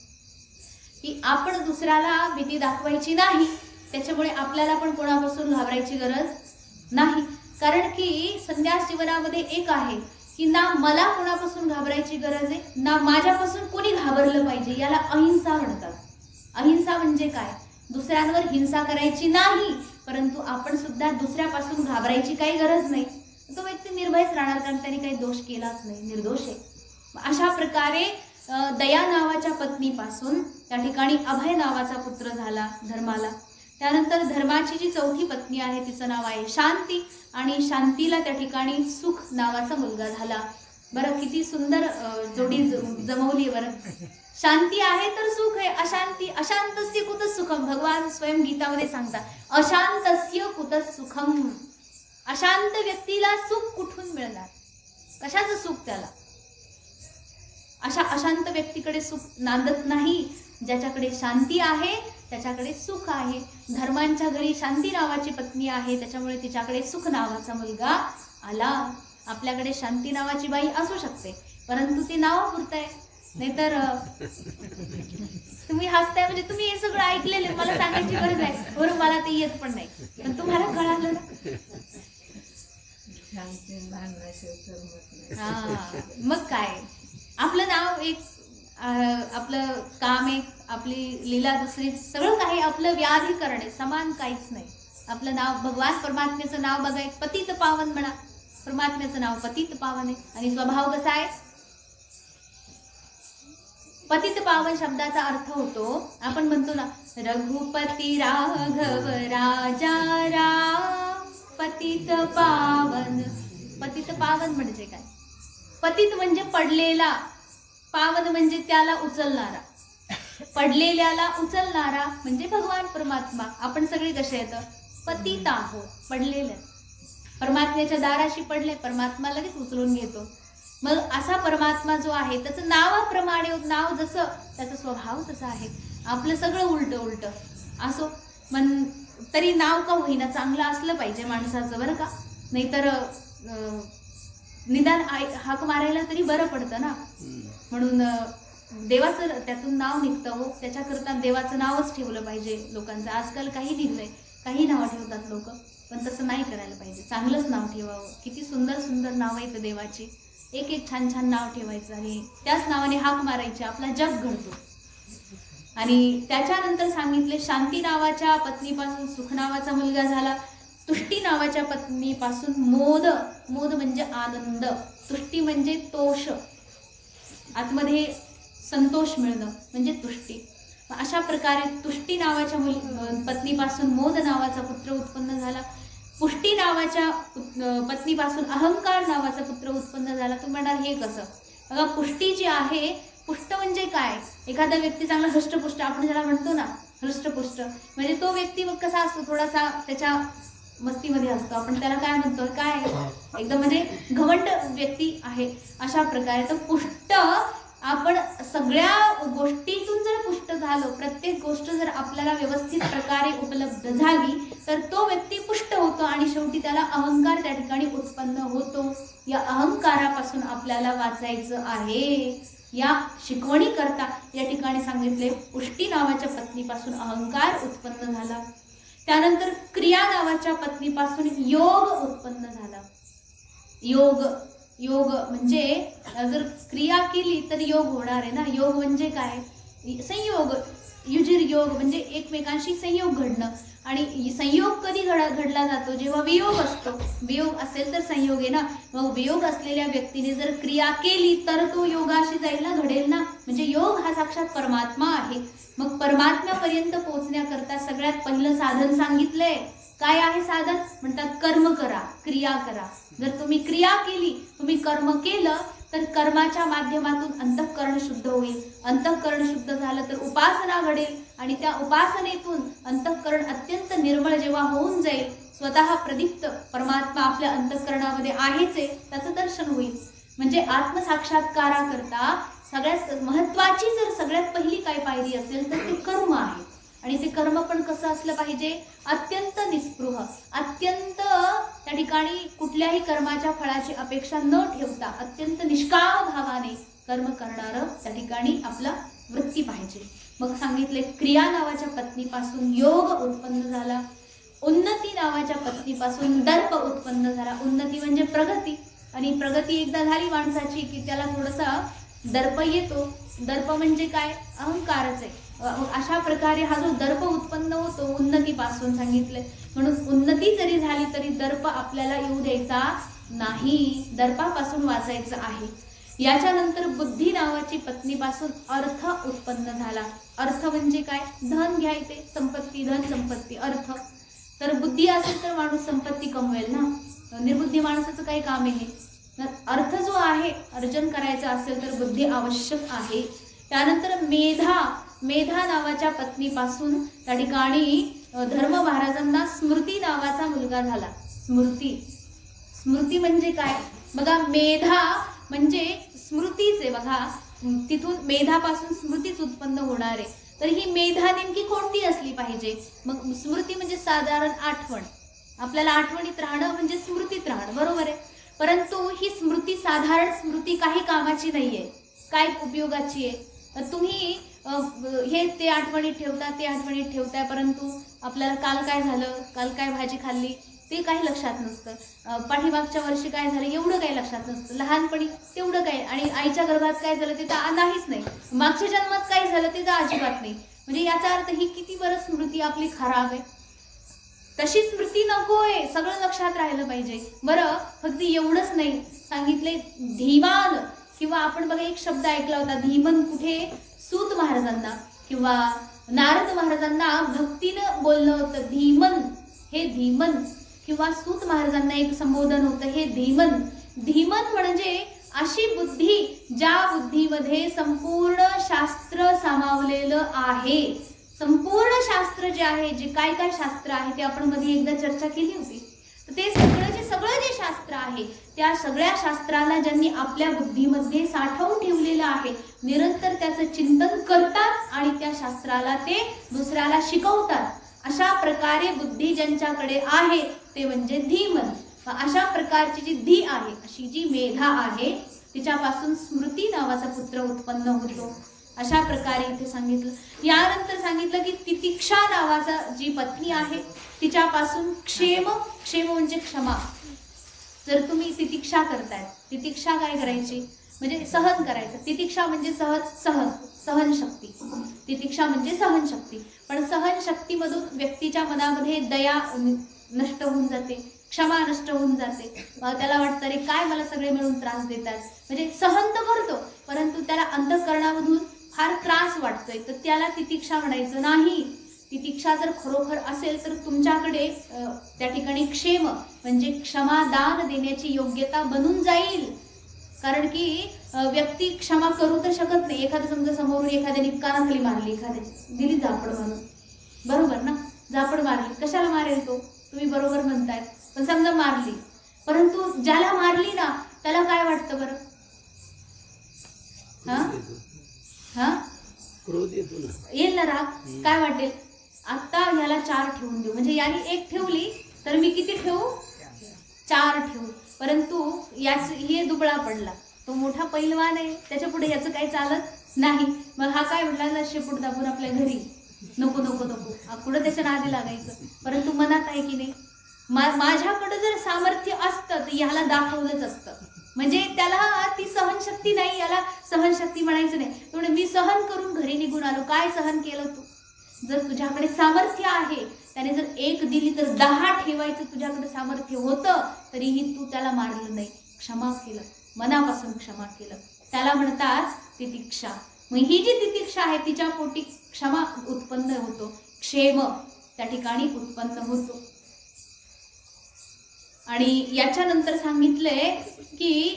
S1: की आपण दुसऱ्याला भीती दाखवायची नाही, त्याच्यामुळे आपल्याला पण कोणापासून घाबरायची गरज नाही. कारण की संन्यास जीवनामध्ये एक आहे की ना मला कोणापासून घाबरायची गरज आहे, ना माझ्यापासून कोणी घाबरलं पाहिजे. याला अहिंसा म्हणतात. अहिंसा म्हणजे काय? दुसऱ्यांवर हिंसा करायची नाही, परंतु आपण सुद्धा दुसऱ्यापासून घाबरायची काही गरज नाही. तो व्यक्ती निर्भयच राहणार, कारण त्याने काही दोष केलाच नाही, निर्दोष आहे. अशा प्रकारे दया नावाच्या पत्नीपासून त्या ठिकाणी अभय नावाचा पुत्र झाला धर्माला. त्यानंतर धर्माची जी चौथी पत्नी आहे तिचं नाव आहे शांती, आणि शांतीला त्या ठिकाणी सुख नावाचा मुलगा झाला. बरं, किती सुंदर जोडी जमवली बरं. शांती आहे तर सुख आहे, अशांती अशांतस्य कुतः सुखम. भगवान स्वयं गीतामध्ये सांगतात, अशांतस्य कुतः सुखम. अशांत व्यक्तीला सुख कुठून मिळणार? कशाचं सुख त्याला? अशा अशांत व्यक्तीकडे सुख नांदत नाही. ज्याच्याकडे शांती आहे त्याच्याकडे सुख आहे. धर्मांच्या घरी शांती नावाची पत्नी आहे, त्याच्यामुळे तिच्याकडे सुख नावाचा मुलगा आला. आपल्याकडे शांती नावाची बाई असू शकते, परंतु ती नावापुरतं आहे. नाहीतर तुम्ही हसताय म्हणजे तुम्ही हे सगळं ऐकलेलं, मला सांगायची गरज आहे. बरं, मला ते येत पण नाही, पण तुम्हाला कळालं ना. हा, मग काय, आपलं नाव एक, आपलं काम एक, आपली लीला दुसरी, सगळं काही आपलं व्याधिकरण आहे, समान काहीच नाही. आपलं नाव, भगवान परमात्म्याचं नाव बघा, एक पतित पावन म्हणा. परमात्म्याचं नाव पतित पावन आहे, आणि स्वभाव कसा आहे? पतित पावन शब्दाचा अर्थ होतो, आपण म्हणतो ना, रघुपती राघव राजा राम पतित पावन. पतित पावन म्हणजे काय? पतित म्हणजे पडलेला, पावन म्हणजे त्याला उचलणारा. पडलेल्याला उचलणारा म्हणजे भगवान परमात्मा. आपण सगळे कसे येतं? पतित आहोत, पडलेले. परमात्म्याच्या दाराशी पडले, परमात्मा लगेच उचलून घेतो. मग असा परमात्मा जो आहे, त्याचं नावाप्रमाणे, नाव जसं त्याचा स्वभाव तसा आहे. आपलं सगळं उलट उलट असो, पण तरी नाव का होईना चांगलं असलं पाहिजे माणसाचं, बरं का. नाहीतर निदान हाक मारायला तरी बरं पडतं ना. म्हणून देवाचं त्यातून नाव निघतं हो, त्याच्याकरता देवाचं नावच ठेवलं पाहिजे लोकांचं. आजकाल काही निघलंय, काही नावं ठेवतात लोक, पण तसं नाही करायला पाहिजे. चांगलंच नाव ठेवावं. किती सुंदर सुंदर नाव आहेत देवाची, एक एक छान छान नाव ठेवायचं आणि त्याच नावाने हाक मारायची, आपला जग घडतो. आणि त्याच्यानंतर सांगितले, शांती नावाच्या पत्नीपासून सुख नावाचा मुलगा झाला. तुष्टी नावाच्या पत्नीपासून मोद. मोद म्हणजे आनंद, तुष्टी म्हणजे तोष, आतमध्ये संतोष मिळणं म्हणजे तुष्टी. अशा प्रकारे तुष्टी नावाच्या पत्नीपासून मोद नावाचा पुत्र उत्पन्न झाला. पुष्टी नावाच्या पत्नीपासून अहंकार नावाचा पुत्र उत्पन्न झाला. तुम्ही म्हणणार हे कसं? बघा, पुष्टी जी आहे, पुष्ट म्हणजे काय? एखादा व्यक्ती चांगला हृष्टपुष्ट, आपण ज्याला म्हणतो ना हृष्टपुष्ट, म्हणजे तो व्यक्ती मग कसा असतो? थोडासा त्याच्या मस्तीमध्ये असतो. आपण त्याला काय म्हणतो? काय एकदम म्हणजे घमंड व्यक्ती आहे, अशा प्रकारे. तर पुष्ट, आपण सगळ्या गोष्टीतून जर पुष्ट झालो, प्रत्येक गोष्ट जर आपल्याला व्यवस्थित प्रकारे उपलब्ध झाली, तर तो व्यक्ती पुष्ट होतो आणि शेवटी त्याला अहंकार त्या ठिकाणी उत्पन्न होतो. या अहंकारापासून आपल्याला वाचायचं आहे. या शिकवणी करता या ठिकाणी सांगितले, पुष्टी नावाच्या पत्नीपासून अहंकार उत्पन्न झाला. त्यानंतर क्रिया नावाच्या पत्नीपासून योग उत्पन्न झाला. योग, योग म्हणजे जर क्रिया केली तर योग होणार आहे ना. योग म्हणजे काय? संयोग, युजिर योग म्हणजे एकमेकांशी संयोग घडणं. आणि संयोग कधी घडला जातो? जेव्हा वियोग असतो. वियोग असेल तर संयोग आहे ना. मग वियोग असलेल्या व्यक्तीने जर क्रिया केली तर तो योगाशी जाईल ना, घडेल ना. म्हणजे योग हा साक्षात परमात्मा आहे. मग परमात्म्यापर्यंत पोहोचण्याकरता सगळ्यात पहिलं साधन सांगितलंय. काय आहे साधन? म्हणतात कर्म करा, क्रिया करा. जर तुम्ही क्रिया केली, तुम्ही कर्म केलं, तर कर्माच्या माध्यमातून अंतःकरण शुद्ध होईल. अंतःकरण शुद्ध झालं तर उपासना घडेल, आणि त्या उपासनेतून अंतःकरण अत्यंत निर्मळ जेव्हा होऊन जाईल, स्वतः प्रदीप्त परमात्मा आपल्या अंतःकरणामध्ये आहेच आहे, त्याचं दर्शन होईल. म्हणजे आत्मसाक्षात्काराकरता सगळ्यात महत्वाची जर सगळ्यात पहिली काय पायरी असेल तर ते कर्म आहे. आणि ते कर्म पण कसं असलं पाहिजे? अत्यंत निस्पृह, अत्यंत त्या ठिकाणी कुठल्याही कर्माच्या फळाची अपेक्षा न ठेवता अत्यंत निष्काम भावाने कर्म करणारं त्या ठिकाणी आपला वृत्ती पाहिजे. मग सांगितले, क्रिया नावाच्या पत्नीपासून योग उत्पन्न झाला. उन्नती नावाच्या पत्नीपासून दर्प उत्पन्न झाला. उन्नती म्हणजे प्रगती, आणि प्रगती एकदा झाली माणसाची की त्याला थोडासा दर्प येतो. दर्प म्हणजे काय? अहंकारच आहे. अशा प्रकारे हा जो दर्प उत्पन्न होतो उन्नतीपासून सांगितले. म्हणून उन्नती जरी झाली तरी दर्प आपल्याला येऊ द्यायचा नाही, दर्पापासून वाचायचं आहे. याच्यानंतर बुद्धी नावाची पत्नीपासून अर्थ उत्पन्न झाला. अर्थ म्हणजे काय? धन घ्यायचे, संपत्ती, धन संपत्ती, अर्थ. तर बुद्धी असेल तर माणूस संपत्ती कमवेल ना, निर्बुद्धी माणसाचं काही काम आहे. अर्थ जो आहे अर्जन करायचं असेल तर बुद्धी आवश्यक आहे. त्यानंतर मेधा नावाच्या पत्नीपासून त्या ठिकाणी धर्म महाराजांना स्मृती नावाचा मुलगा झाला. स्मृती म्हणजे काय बघा, मेधा म्हणजे स्मृतीच आहे बघा, तिथून मेधापासून स्मृतीच उत्पन्न होणार आहे. तर ही मेधा नेमकी कोणती असली पाहिजे? मग स्मृती म्हणजे साधारण आठवण, आपल्याला आठवणीत राहणं म्हणजे स्मृतीत राहणं, बरोबर आहे. परंतु ही स्मृती साधारण स्मृती काही कामाची नाहीये, काय उपयोगाची आहे? तुम्ही हे ते आठवणीत ठेवता, ते आठवणीत ठेवताय, परंतु आपल्याला काल काय झालं, काल काय भाजी खाल्ली ते काही लक्षात नसतं. पाठीमागच्या वर्षी काय झालं एवढं काही लक्षात नसतं. लहानपणी तेवढं काय, आणि आईच्या गर्भात काय झालं ते तर नाहीच नाही. मागच्या जन्मात काय झालं ते तर अजिबात नाही. म्हणजे याचा अर्थ ही किती बरं स्मृती आपली खराब आहे. तशी स्मृती नकोय, सगळं लक्षात राहिलं पाहिजे. बरं, फक्त एवढंच नाही सांगितलंय, धीमान, किंवा आपण बघा एक शब्द ऐकला होता धीमन, कुठे? सूत महाराजांना किंवा नारद महाराजांना भक्तीनं बोलणं होतं धीमन. हे धीमन किंवा सूत महाराजांना एक संबोधन होतं, हे धीमन. धीमन म्हणजे अशी बुद्धी ज्या बुद्धीमध्ये संपूर्ण शास्त्र सामावलेलं आहे. संपूर्ण शास्त्र जे आहे, जे काय काय शास्त्र आहे ते आपण मध्ये एकदा चर्चा केली होती. तर ते सगळं जे शास्त्र आहे त्या सगळ्या शास्त्राला ज्यांनी आपल्या बुद्धीमध्ये साठवून ठेवलेलं आहे, निरंतर त्याचं चिंतन करतात आणि त्या शास्त्राला ते दुसऱ्याला शिकवतात, अशा प्रकारे बुद्धी ज्यांच्याकडे आहे ते म्हणजे धीमन. अशा प्रकारची जी धी आहे, अशी जी मेधा आहे, तिच्यापासून स्मृती नावाचा पुत्र उत्पन्न होतो. अशा प्रकारे इथे सांगितलं. यानंतर सांगितलं की तितिक्षा नावाचा जी पत्नी आहे तिच्यापासून क्षेम म्हणजे क्षमा. जर तुम्ही तितिक्षा करताय, तितिक्षा काय करायची म्हणजे सहन करायचं. तितिक्षा म्हणजे सहनशक्ती. तितिक्षा म्हणजे सहनशक्ती. पण सहनशक्तीमधून व्यक्तीच्या मनामध्ये दया नष्ट होऊन जाते, क्षमा नष्ट होऊन जाते. त्याला वाटतं रे काय मला सगळे मिळून त्रास देतात. म्हणजे सहन तर करतो परंतु त्याला अंतःकरणामधून फार त्रास वाटतोय, तर त्याला तितिक्षा म्हणायचं नाही. तितिक्षा जर खरोखर असेल तर तुमच्याकडे त्या ठिकाणी क्षेम म्हणजे क्षमादान देण्याची योग्यता बनून जाईल. कारण की व्यक्ती क्षमा करू तर शकत नाही. एखादं समजा समोरून एखाद्याने कानाखाली मारली, एखाद्याची दिली झापड म्हणून, बरोबर ना, झापड मारली, कशाला मारेल तो? तुम्ही बरोबर म्हणताय. पण समजा मारली, परंतु ज्याला मारली ना त्याला काय वाटतं बरं? येईल ना राग, काय वाटेल? आता ह्याला 4 ठेवून देऊ, म्हणजे याने 1 ठेवली तर मी किती ठेवू? 4 ठेवू. परंतु हे दुबळा पडला, तो मोठा पैलवान आहे, त्याच्या पुढे याचं काही चालत नाही. मग हा काय म्हटला, शेपूट दाबून आपल्या घरी, नको नको नको, पुढे त्याच्या नादी लागायचं. परंतु मनात आहे की नाही, माझ्याकडे जर सामर्थ्य असतं तर याला दाखवलंच असतं. म्हणजे त्याला ती सहनशक्ती नाही, याला सहनशक्ती म्हणायचं नाही. त्यामुळे मी सहन करून घरी निघून आलो. काय सहन केलं तू? जर तुझ्याकडे सामर्थ्य आहे, त्याने जर 1 दिली तर 10 ठेवायचं तुझ्याकडे सामर्थ्य होतं, तरीही तू त्याला मारलं नाही, क्षमा केलं, मनापासून क्षमा केलं. त्याला म्हणतात तितिक्षा. मग ही जी तितिक्षा आहे तिच्या पोटी क्षमा उत्पन्न होतो, क्षेम त्या ठिकाणी उत्पन्न होतो. आणि याच्यानंतर सांगितलंय की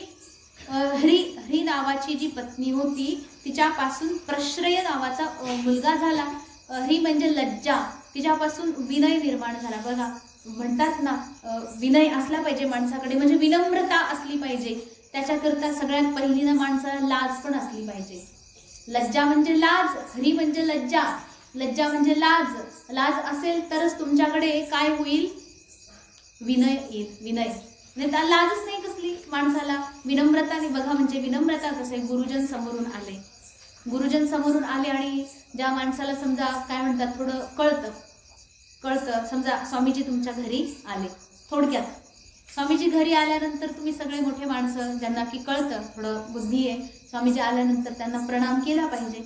S1: हरी नावाची जी पत्नी होती तिच्यापासून प्रश्रय नावाचा मुलगा झाला. हरी म्हणजे लज्जा, तिच्यापासून विनय निर्माण झाला. बघा म्हणतात ना, विनय असला पाहिजे माणसाकडे, म्हणजे विनम्रता असली पाहिजे. त्याच्याकरता सगळ्यात पहिली ना माणसाला लाज पण असली पाहिजे. लज्जा म्हणजे लाज, हरी म्हणजे लज्जा, लज्जा म्हणजे लाज. लाज असेल तरच तुमच्याकडे काय होईल? विनय येईल. विनय म्हणजे त्या लाजच नाही कसली माणसाला. विनम्रताने बघा, म्हणजे विनम्रता कसं आहे, गुरुजन समोरून आले, गुरुजन समोरून आले आणि ज्या माणसाला समजा काय म्हणतात थोडं कळतं, समजा स्वामीजी तुमच्या घरी आले, थोडक्यात स्वामीजी घरी आल्यानंतर तुम्ही सगळे मोठे माणसं ज्यांना की कळतं, थोडं बुद्धी आहे, स्वामीजी आल्यानंतर त्यांना प्रणाम केला पाहिजे.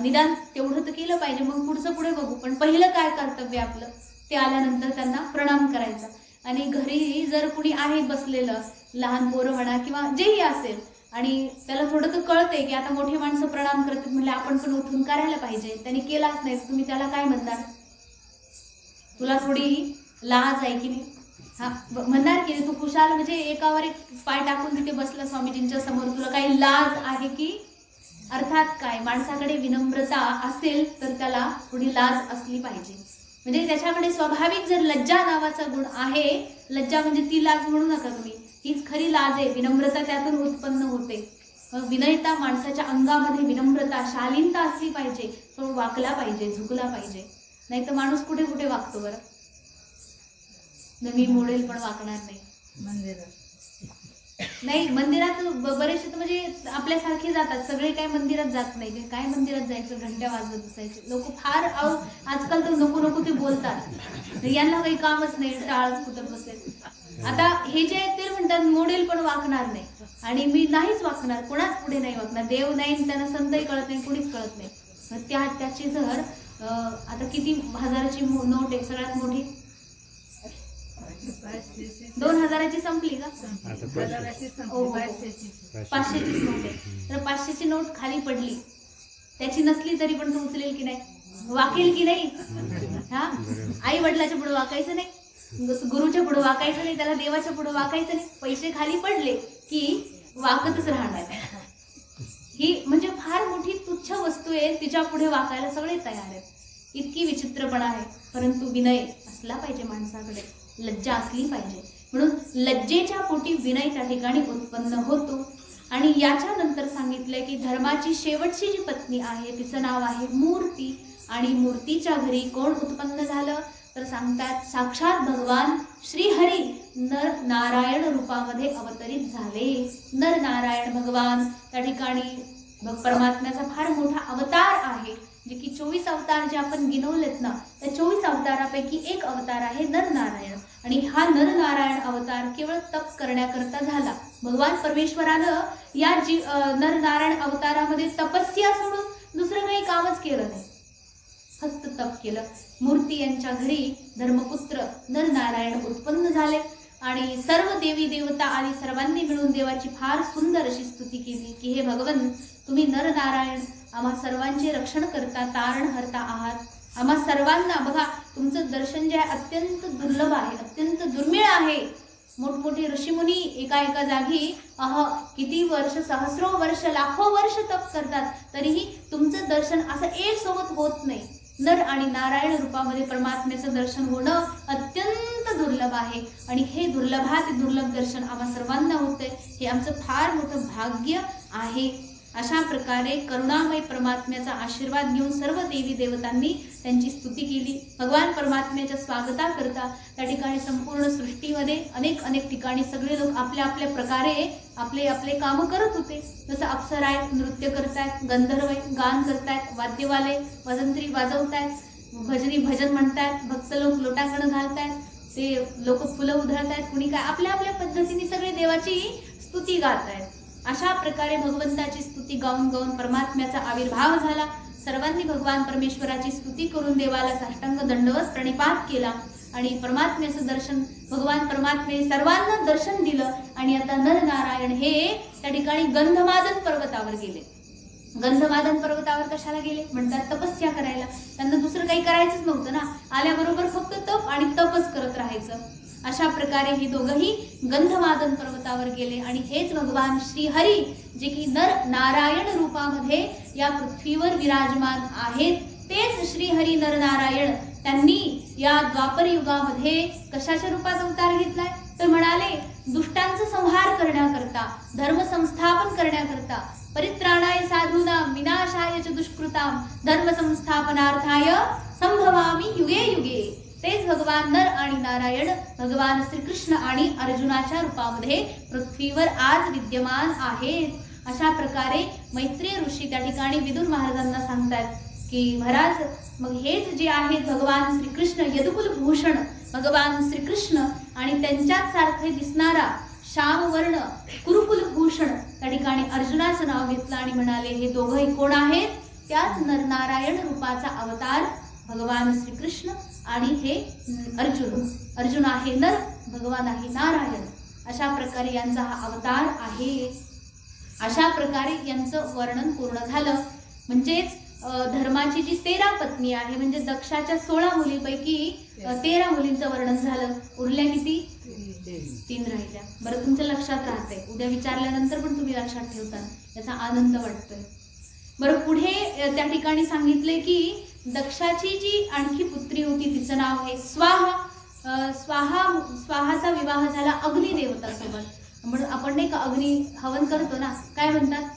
S1: निदान तेवढं तर केलं पाहिजे, मग पुढचं पुढे बघू. पण पहिलं काय कर्तव्य आपलं, ते आल्यानंतर त्यांना प्रणाम करायचा. आणि घरी जर कुणी आहे बसलेलं, लहान पोरं म्हणा किंवा जेही असेल, आणि त्याला थोडं तर कळते की आता मोठी माणसं प्रणाम करतात म्हणजे आपण पण उठून करायला पाहिजे. त्यांनी केलाच नाही, तुम्ही त्याला काय म्हणणार? तुला थोडी लाज आहे की नाही? हा म्हणणार की तू कुशाल म्हणजे एकावर एक पाय टाकून तिथे बसला स्वामीजींच्या समोर, तुला काही लाज आहे की? अर्थात काय, माणसाकडे विनम्रता असेल तर त्याला थोडी लाज असली पाहिजे. म्हणजे त्याच्याकडे स्वाभाविक जर लज्जा नावाचा गुण आहे, लज्जा म्हणजे ती लाज म्हणू नका तुम्ही, हीच खरी लाज आहे. विनम्रता त्यातून उत्पन्न होते. विनयता, माणसाच्या अंगामध्ये विनम्रता, शालीनता असली पाहिजे. तो वाकला पाहिजे, झुकला पाहिजे. नाही तर माणूस कुठे कुठे वागतो बरं. मी मोडेल पण वाकणार नाही. नाही मंदिरात बरेचसे तर म्हणजे आपल्यासारखे जातात, सगळे काय मंदिरात जात नाही. काय मंदिरात जायचं, घंट्या वाजवत बसायचे लोक फार. आजकाल तर नको नको ते बोलतात, यांना काही कामच नाही, टाळच कुठं बसले. आता हे जे आहेत ते म्हणतात मोडेल पण वाकणार नाही, आणि मी नाहीच वाकणार, कोणाच पुढे नाही वाकणार. देव नाही, त्यांना संतही कळत नाही, कुणीच कळत नाही. त्याची जर आता किती हजाराची नोट आहे सगळ्यात मोठी? 2000ची संपली का? 500ची नोट आहे. तर 500ची नोट खाली पडली, त्याची नसली तरी पण तू उचलेल की नाही? वाकेल की नाही? हा, आई वडिलाच्या पुढे वाकायचं नाही, गुरुच्या पुढे वाकायचं नाही, त्याला देवाच्या पुढे वाकायचं नाही. पैसे खाली पडले की वाकतच राहणार. ही म्हणजे फार मोठी तुच्छ वस्तू आहे, तिच्या पुढे वाकायला सगळे तयार आहेत. इतकी विचित्रपणा आहे. परंतु विनय असला पाहिजे माणसाकडे, लज्जा असली पाहिजे. म्हणून लज्जेच्या पोटी विनय त्या ठिकाणी उत्पन्न होतो. आणि याच्यानंतर सांगितलंय की धर्माची शेवटची जी पत्नी आहे तिचं नाव आहे मूर्ती. आणि मूर्तीच्या घरी कोण उत्पन्न झालं तर सांगतात साक्षात भगवान श्रीहरी नर नारायण रूपामध्ये अवतरित झाले. नर नारायण भगवान त्या ठिकाणी परमात्म्याचा फार मोठा अवतार आहे. जे की 24 अवतार जे आपण गिनवलेत ना, त्या 24 अवतारापैकी एक अवतार आहे नरनारायण. आणि हा नरनारायण अवतार केवळ तप करण्याकरता झाला. भगवान परमेश्वरानं या नरनारायण अवतारामध्ये तपस्या सोडून दुसरं काही कामच केलं नाही, फक्त तप केलं. मूर्ती यांच्या घरी धर्मपुत्र नरनारायण उत्पन्न झाले. आणि सर्व देवी देवता आणि सर्वांनी मिळून देवाची फार सुंदर अशी स्तुती केली की हे भगवन, तुम्ही नरनारायण आम्हा सर्वांचे रक्षण करता, तारण हरता आहात. आम्हा सर्वांना बघा, तुमचं दर्शन जे आहे अत्यंत दुर्लभ आहे, अत्यंत दुर्मिळ आहे. मोठमोठे ऋषीमुनी एका एका जागी किती वर्ष, सहस्रो वर्ष, लाखो वर्ष तप करतात, तरीही तुमचं दर्शन असं एक सोबत होत नाही. नर आणि नारायण रूपामध्ये परमात्म्याचं दर्शन होणं अत्यंत दुर्लभ आहे. आणि हे दुर्लभात दुर्लभ दर्शन आम्हा सर्वांना होतंय, हे आमचं फार मोठं भाग्य आहे. अशा प्रकारे करुणामय परमात्म्याचा आशीर्वाद घेऊन सर्व देवी देवतांनी त्यांची स्तुती केली. भगवान परमात्म्याच्या स्वागताकरता त्या ठिकाणी संपूर्ण सृष्टीमध्ये अनेक ठिकाणी सगळे लोक आपल्या आपल्या प्रकारे आपले आपले कामं करत होते. जसं अप्सरा आहेत, नृत्य करतायत, गंधर्व गान करतायत, वाद्यवाले वजंत्री वाजवतायत, भजन म्हणतायत, भक्त लोक लोटांगण घालतायत, ते लोक फुलं उधळतायत, कुणी काय आपल्या आपल्या पद्धतीने सगळे देवाची स्तुती गातायत. अशा प्रकारे भगवंताची स्तुती गाऊन गाऊन परमात्म्याचा आविर्भाव झाला. सर्वांनी भगवान परमेश्वराची स्तुती करून देवाला साष्टांग दंडवत प्रणिपात केला. आणि परमात्म्याचं दर्शन, भगवान परमात्म्याने सर्वांना दर्शन दिलं. आणि आता नरनारायण हे त्या ठिकाणी गंधमादन पर्वतावर गेले. गंधमादन पर्वतावर कशाला गेले म्हणतात? तपस्या करायला. त्यांना दुसरं काही करायचंच नव्हतं ना, आल्याबरोबर फक्त तप आणि तपच करत राहायचं. अशा प्रकारे हे दोघंही गंधमादन पर्वतावर गेले. आणि हेच भगवान श्रीहरी जे की नर नारायण रूपामध्ये या पृथ्वीवर विराजमान आहेत, तेच श्रीहरी नरनारायण त्यांनी या द्वापर युगामध्ये कशाच्या रूपात अवतार घेतलाय तर म्हणाले दुष्टांचा संहार करण्याकरता, धर्म संस्थापन करण्याकरता, परित्राणाय साधूनां विनाशाय च दुष्कृतां धर्म संस्थापनार्थाय संभवामि युगे युगे. तेच भगवान नर आणि नारायण भगवान श्रीकृष्ण आणि अर्जुनाच्या रूपामध्ये पृथ्वीवर आज विद्यमान आहेत. अशा प्रकारे मैत्रेय ऋषी त्या ठिकाणी विदुर महाराजांना सांगतात की महाराज, मग हेच जे आहेत भगवान श्रीकृष्ण यदुकुल भूषण भगवान श्रीकृष्ण आणि त्यांच्याच सारखे दिसणारा श्यामवर्ण कुरुकुल भूषण त्या ठिकाणी अर्जुनाचं नाव घेतलं आणि म्हणाले हे दोघंही कोण आहेत? त्याच नरनारायण रूपाचा अवतार भगवान श्रीकृष्ण आणि हे अर्जुन आहे नर, भगवान आहे नारायण. अशा प्रकारे यांचा हा अवतार आहे. अशा प्रकारे यांचं वर्णन पूर्ण झालं. म्हणजेच धर्माची जी 13 पत्नी आहे, म्हणजे दक्षाच्या 16 मुलीपैकी 13 मुलींचं वर्णन झालं. उरल्या किती? 3 राहिल्या. बरं, तुमच्या लक्षात राहते, उद्या विचारल्यानंतर पण तुम्ही लक्षात ठेवता, याचा आनंद वाटतोय. बरं, पुढे त्या ठिकाणी सांगितले की दक्षाची जी आणखी पुत्री होती तिचं नाव आहे स्वाहा. स्वाहाचा विवाह झाला अग्निदेवतासोबत. म्हणून आपण नाही का अग्नी हवन करतो ना, काय म्हणतात?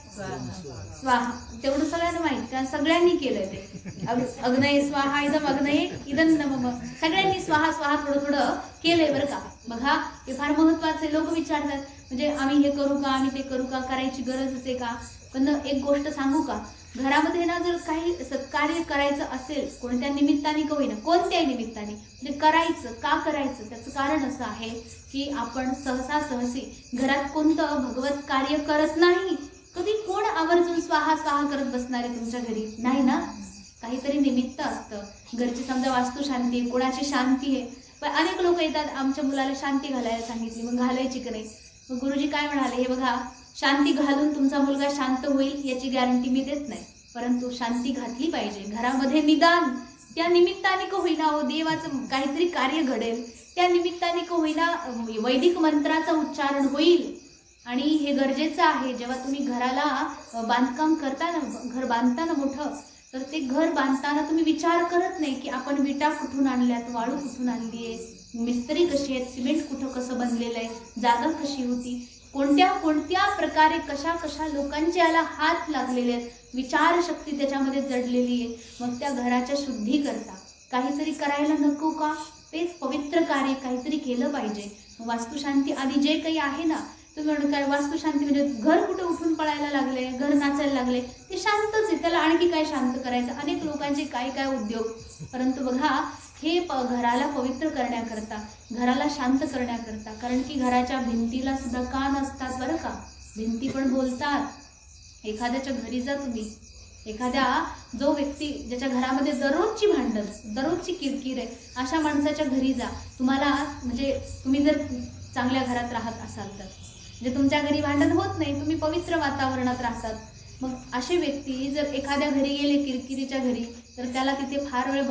S1: स्वाहा. तेवढं सगळ्यांना माहित, कारण सगळ्यांनी केलंय ते. अग्नये स्वाहा इदम अग्नये इदं नमः. सगळ्यांनी स्वाहा स्वाहा थोडं थोडं केलंय बरं का. बघा, हे फार महत्वाचे. लोक विचारतात म्हणजे आम्ही हे करू का, आम्ही ते करू का, करायची गरजच आहे का? पण एक गोष्ट सांगू का, घरामध्ये ना जर काही सत्कार्य करायचं असेल, कोणत्या निमित्ताने का होईना, कोणत्याही निमित्ताने, म्हणजे करायचं का करायचं, त्याचं कारण असं आहे की आपण सहसी घरात कोणतं भगवत कार्य करत नाही. कधी कोण आवर्जून स्वाहा स्वाहा करत बसणार आहे तुमच्या घरी? नाही ना. काहीतरी निमित्त असतं. घरची समजा वास्तू शांती आहे, कोणाची शांती आहे. पण अनेक लोक येतात, आमच्या मुलाला शांती घालायला सांगितली, मग घालायची की नाही? मग गुरुजी काय म्हणाले, हे बघा, शांती घालून तुमचा मुलगा शांत होईल याची गॅरंटी मी देत नाही, परंतु शांती घातली पाहिजे घरामध्ये. निदान त्या निमित्ताने का होईना, देवाचं काहीतरी कार्य घडेल, त्या निमित्ताने का होईना वैदिक मंत्राचं उच्चारण होईल. आणि हे गरजेचं आहे. जेव्हा तुम्ही घराला बांधकाम करताना, घर बांधताना मोठं, तर ते घर बांधताना तुम्ही विचार करत नाही की आपण विटा कुठून आणल्यात, वाळू कुठून आणली आहे, मिस्त्री कशी आहेत, सिमेंट कुठं कसं बनलेलं आहे, जागा कशी होती, कोणत्या प्रकारे कशा लोकांचे याला हात लागलेले आहेत, विचारशक्ती त्याच्यामध्ये जडलेली आहे. मग त्या घराच्या शुद्धी करता काहीतरी करायला नको का? तेच पवित्र कार्य काहीतरी केलं पाहिजे. वास्तुशांती आधी जे काही आहे ना, तुम्ही म्हणून काय वास्तुशांती म्हणजे घर कुठे उठून पळायला लागले, घर नाचायला लागले, ते शांतच आहे. त्याला आणखी काय शांत करायचं? अनेक लोकांचे काय उद्योग. परंतु बघा, हे घराला पवित्र करण्याकरता, घराला शांत करण्याकरता, कारण की घराच्या भिंतीला सुद्धा कान असतात बरं का. भिंती पण बोलतात. एखाद्याच्या घरी जा तुम्ही, एखाद्या जो व्यक्ती ज्याच्या घरामध्ये दररोजची भांडण, दररोजची किरकिर आहे, अशा माणसाच्या घरी जा. तुम्हाला म्हणजे तुम्ही जर चांगल्या घरात राहत असाल तर, म्हणजे तुमच्या घरी भांडण होत नाही, तुम्ही पवित्र वातावरणात राहतात. मग असे व्यक्ती जर एखाद्या घरी गेले किरकिरीच्या घरी, तर त्याला तिथे फार वेळ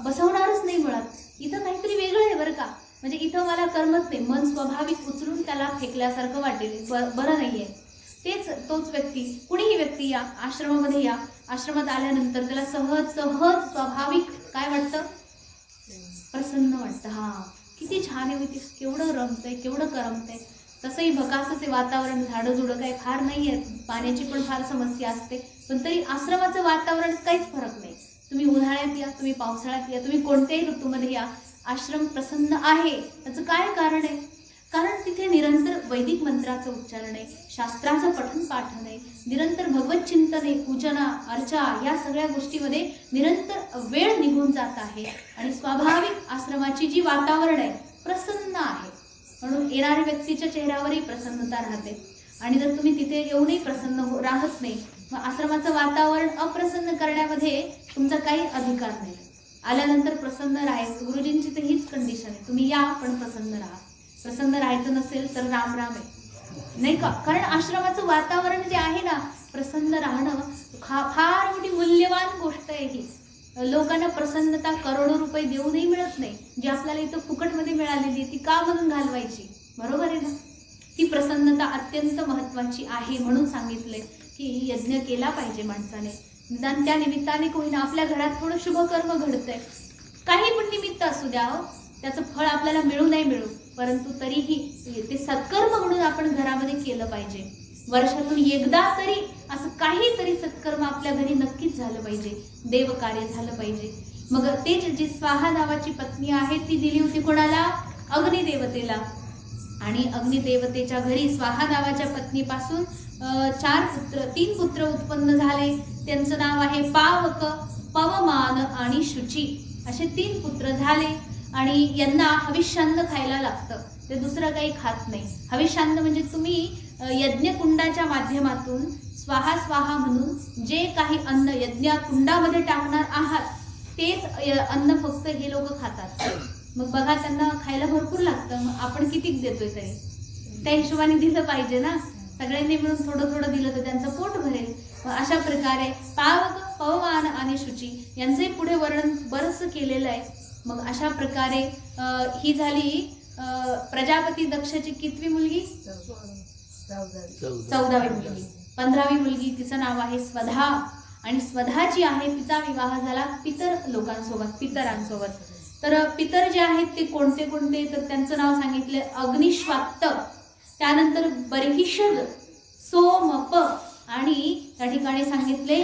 S1: बसवणारच नाही मुळात. इथं काहीतरी वेगळं आहे बरं का. म्हणजे इथं मला करमत नाही, मन स्वाभाविक उचलून त्याला फेकल्यासारखं वाटेल, बरं नाहीये. तोच व्यक्ती, कुणीही व्यक्ती या आश्रमामध्ये या, आश्रमात आल्यानंतर त्याला सहज स्वाभाविक काय वाटतं? प्रसन्न वाटतं. हा, किती छान आहे, केवढं रमतंय, केवढं करमतंय. तसंही भकासच आहे वातावरण, झाडं झुडं काही फार नाही आहेत, पाण्याची पण फार समस्या असते, पण तरी आश्रमाचं वातावरण काहीच फरक नाही. तुम्ही उन्हाळ्यात या, तुम्ही पावसाळ्यात या, तुम्ही कोणत्याही ऋतूमध्ये या, आश्रम प्रसन्न आहे. त्याचं काय कारण आहे? कारण तिथे निरंतर वैदिक मंत्राचं उच्चारण आहे, शास्त्राचं पठण पाठन आहे, निरंतर भगवत चिंतन आहे, पूजना अर्चा या सगळ्या गोष्टीमध्ये निरंतर वेळ निघून जात आहे. आणि स्वाभाविक आश्रमाची जी वातावरण आहे प्रसन्न आहे, म्हणून येणाऱ्या व्यक्तीच्या चेहऱ्यावरही प्रसन्नता राहते. आणि जर तुम्ही तिथे येऊनही प्रसन्न राहत नाही, मग आश्रमाचं वातावरण अप्रसन्न करण्यामध्ये तुमचा काही अधिकार नाही. आल्यानंतर प्रसन्न राहायचं. गुरुजींची तर हीच कंडिशन आहे, तुम्ही या पण प्रसन्न राहा. प्रसन्न राहायचं नसेल तर राम राम आहे, नाही का. कारण आश्रमाचं वातावरण जे आहे ना, प्रसन्न राहणं फार मोठी मूल्यवान गोष्ट आहे ही. लोकांना प्रसन्नता करोडो रुपये देऊनही मिळत नाही. जी आपल्याला इथं फुकटमध्ये मिळालेली आहे ती का म्हणून घालवायची? बरोबर आहे ना. ती प्रसन्नता अत्यंत महत्वाची आहे. म्हणून सांगितलंय की यज्ञ केला पाहिजे माणसाने. निदान त्या निमित्ताने कोणी आपल्या घरात थोडं शुभकर्म घडतंय, काही पण निमित्त असू द्या, त्याचं फळ आपल्याला मिळू नाही मिळू, परंतु तरीही ते सत्कर्म म्हणून आपण घरामध्ये केलं पाहिजे. वर्षातून एकदा तरी असं काहीतरी सत्कर्म आपल्या घरी नक्कीच झालं पाहिजे, देवकार्य झालं पाहिजे. मग तेच जी स्वाहा नावाची पत्नी आहे ती दिली होती कोणाला? अग्निदेवतेला. आणि अग्निदेवतेच्या घरी स्वाहा नावाच्या पत्नीपासून 3 पुत्र उत्पन्न झाले. त्यांचं नाव आहे पावक, पवमान आणि शुची, असे 3 पुत्र झाले. आणि यांना हविष्यान्न खायला लागतं, ते दुसरं काही खात नाही. हविष्यान्न म्हणजे तुम्ही यज्ञकुंडाच्या माध्यमातून स्वाहा स्वाहा म्हणून जे काही अन्न यज्ञकुंडामध्ये टाकणार आहात तेच अन्न फक्त हे लोक खातात. मग बघा, त्यांना खायला भरपूर लागतं, मग आपण किती देतोय तरी त्या हिशोबाने दिलं पाहिजे ना. सगळ्यांनी मिळून थोडं थोडं दिलं तर त्यांचं पोट भरेल. अशा प्रकारे पावक, पवमान आणि शुची यांचे पुढे वर्णन बरंच केलेलं आहे. मग अशा प्रकारे ही झाली प्रजापती दक्षाची कितवी मुलगी? 14वी मुलगी. 15वी मुलगी, तिचं नाव आहे स्वधा. आणि स्वधाची आहे तिचा विवाह झाला पितर लोकांसोबत, पितरांसोबत. तर पितर जे आहेत ते कोणते कोणते, तर त्यांचं नाव सांगितले अग्निश्वात्त, त्यानंतर बर्हिषद, सोमप आणि त्या ठिकाणी सांगितले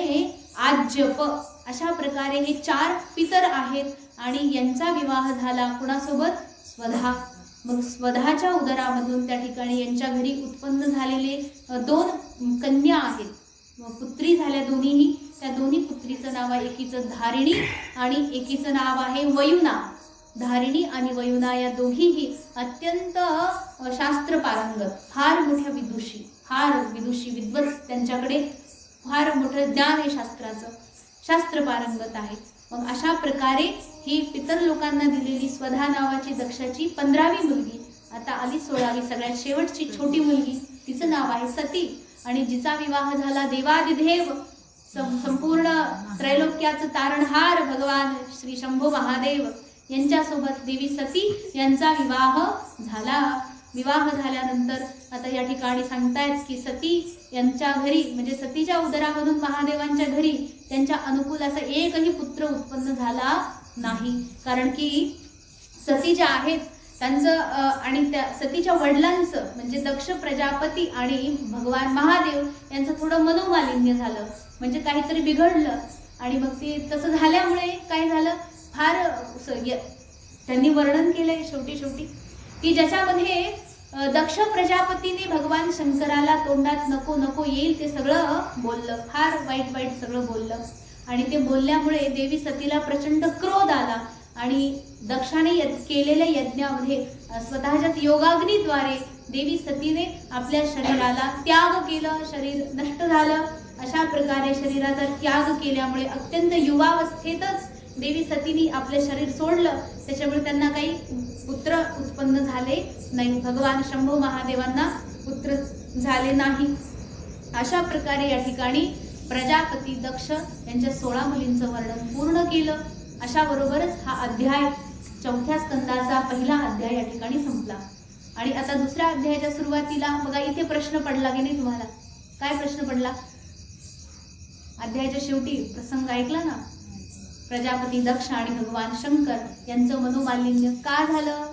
S1: आज्यप. अशा प्रकारे हे 4 पितर आहेत आणि यांचा विवाह झाला कुणासोबत? स्वधा. मग स्वधाच्या उदरामधून त्या ठिकाणी यांच्या घरी उत्पन्न झालेले 2 कन्या आहेत, पुत्री झाल्या दोन्हीही. त्या दोन्ही पुत्रीचं नाव आहे, एकीचं धारिणी आणि एकीचं नाव आहे वयुना. धारिणी आणि वयुना या दोघीही अत्यंत शास्त्र पारंगत, फार मोठ्या विदुषी, फार विदुषी विद्वत, त्यांच्याकडे फार मोठं ज्ञान आहे शास्त्राचं, शास्त्र पारंगत आहे. मग अशा प्रकारे ही पितर लोकांना दिलेली स्वधा नावाची दक्षाची 15वी मुलगी. आता आली 16वी, सगळ्यात शेवटची छोटी मुलगी, तिचं नाव आहे सती. आणि जिचा विवाह झाला देवादिदेव, संपूर्ण त्रैलोक्याचं तारणहार भगवान श्री शंभू महादेव यांच्यासोबत देवी सती यांचा विवाह झाला. विवाह झाल्यानंतर आता या ठिकाणी सांगतायत की सती यांच्या घरी, म्हणजे सतीच्या उदरामधून महादेवांच्या घरी त्यांच्या अनुकूल असा एकही पुत्र उत्पन्न झाला नाही. कारण की सती ज्या आहेत त्यांचं आणि त्या सतीच्या वडिलांचं म्हणजे दक्ष प्रजापती आणि भगवान महादेव यांचं थोडं मनोमालिन्य झालं, म्हणजे काहीतरी बिघडलं. आणि मग ते तसं झाल्यामुळे काय झालं, फार त्यांनी वर्णन केलंय शेवटी की ज्याच्यामध्ये दक्ष प्रजापतीने भगवान शंकराला तोंडात नको नको येईल ते सगळं बोललं, फार वाईट वाईट सगळं बोललं. आणि ते बोलल्यामुळे देवी सतीला प्रचंड क्रोध आला आणि दक्षाने केलेल्या यज्ञामध्ये स्वतःच्याच योगाग्नीद्वारे देवी सतीने आपल्या शरीराला त्याग केलं, शरीर नष्ट झालं. अशा प्रकारे शरीराचा त्याग केल्यामुळे अत्यंत युवावस्थेतच देवी सतीने आपले शरीर सोडलं. त्याच्यामुळे त्यांना काही पुत्र उत्पन्न झाले नाही, भगवान शंभू महादेवांना पुत्र झाले नाही. अशा प्रकारे या ठिकाणी प्रजापती दक्ष यांच्या 16 मुलींचं वर्णन पूर्ण केलं. अशा बरोबरच हा अध्याय 4थ्या स्कंदाचा पहिला अध्याय या ठिकाणी संपला. आणि आता दुसऱ्या अध्यायाच्या सुरुवातीला बघा, इथे प्रश्न पडला की नाही तुम्हाला? काय प्रश्न पडला? अध्यायाच्या शेवटी प्रसंग ऐकला ना, प्रजापती दक्ष आणि भगवान शंकर यांचं मनोमालिन्य का झालं,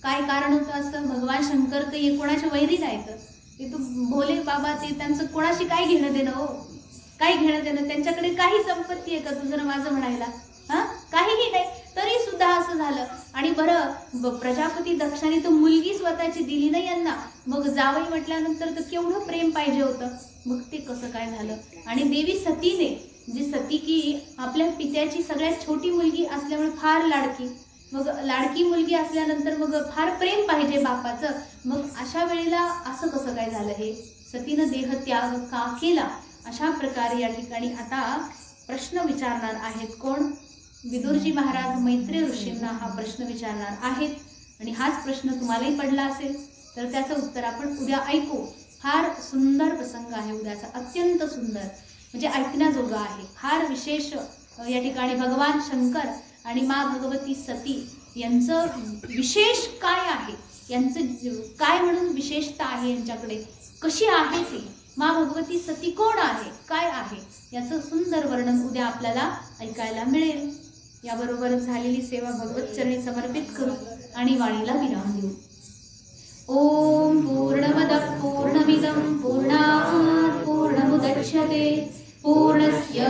S1: काय कारण होतं असं? भगवान शंकर तर हे कोणाच्या वैरी नाहीत, ते तू भोले बाबा, ते त्यांचं कोणाशी काय घेणं देणं हो, काय घेणं देणं? त्यांच्याकडे काही संपत्ती आहे का तुझं माझं म्हणायला? हा, काहीही नाही, तरी सुद्धा असं झालं. आणि बरं, प्रजापती दक्षाने तर मुलगी स्वतःची दिली नाही यांना, मग जावई म्हटल्यानंतर तर केवढं प्रेम पाहिजे होतं, मग ते कसं काय झालं? आणि देवी सतीने, जी सती की आपल्या पित्याची सगळ्यात छोटी मुलगी असल्यामुळे फार लाडकी, मग लाडकी मुलगी असल्यानंतर मग फार प्रेम पाहिजे बापाचं, मग अशा वेळेला असं कसं काय झालं? हे सतीनं देह त्याग का केला? अशा प्रकारे या ठिकाणी आता प्रश्न विचारणार आहेत कोण? विदुरजी महाराज मैत्रेय ऋषींना हा प्रश्न विचारणार आहेत. आणि हाच प्रश्न तुम्हालाही पडला असेल तर त्याचं उत्तर आपण उद्या ऐकू. फार सुंदर प्रसंग आहे उद्याचा, अत्यंत सुंदर, म्हणजे ऐकण्याजोगा आहे, फार विशेष. या ठिकाणी भगवान शंकर आणि माँ भगवती सती यांचं विशेष काय आहे, यांचं काय म्हणून विशेषता आहे यांच्याकडे, कशी आहे ती माँ भगवती सती, कोण आहे, काय आहे, याचं सुंदर वर्णन उद्या आपल्याला ऐकायला मिळेल. याबरोबर झालेली सेवा भगवत चरणी समर्पित करू आणि वाणीला विराम देऊ. ओम पूर्णमदः पूर्णमिदं पूर्णात् पूर्णमुदच्यते पूर्णस्य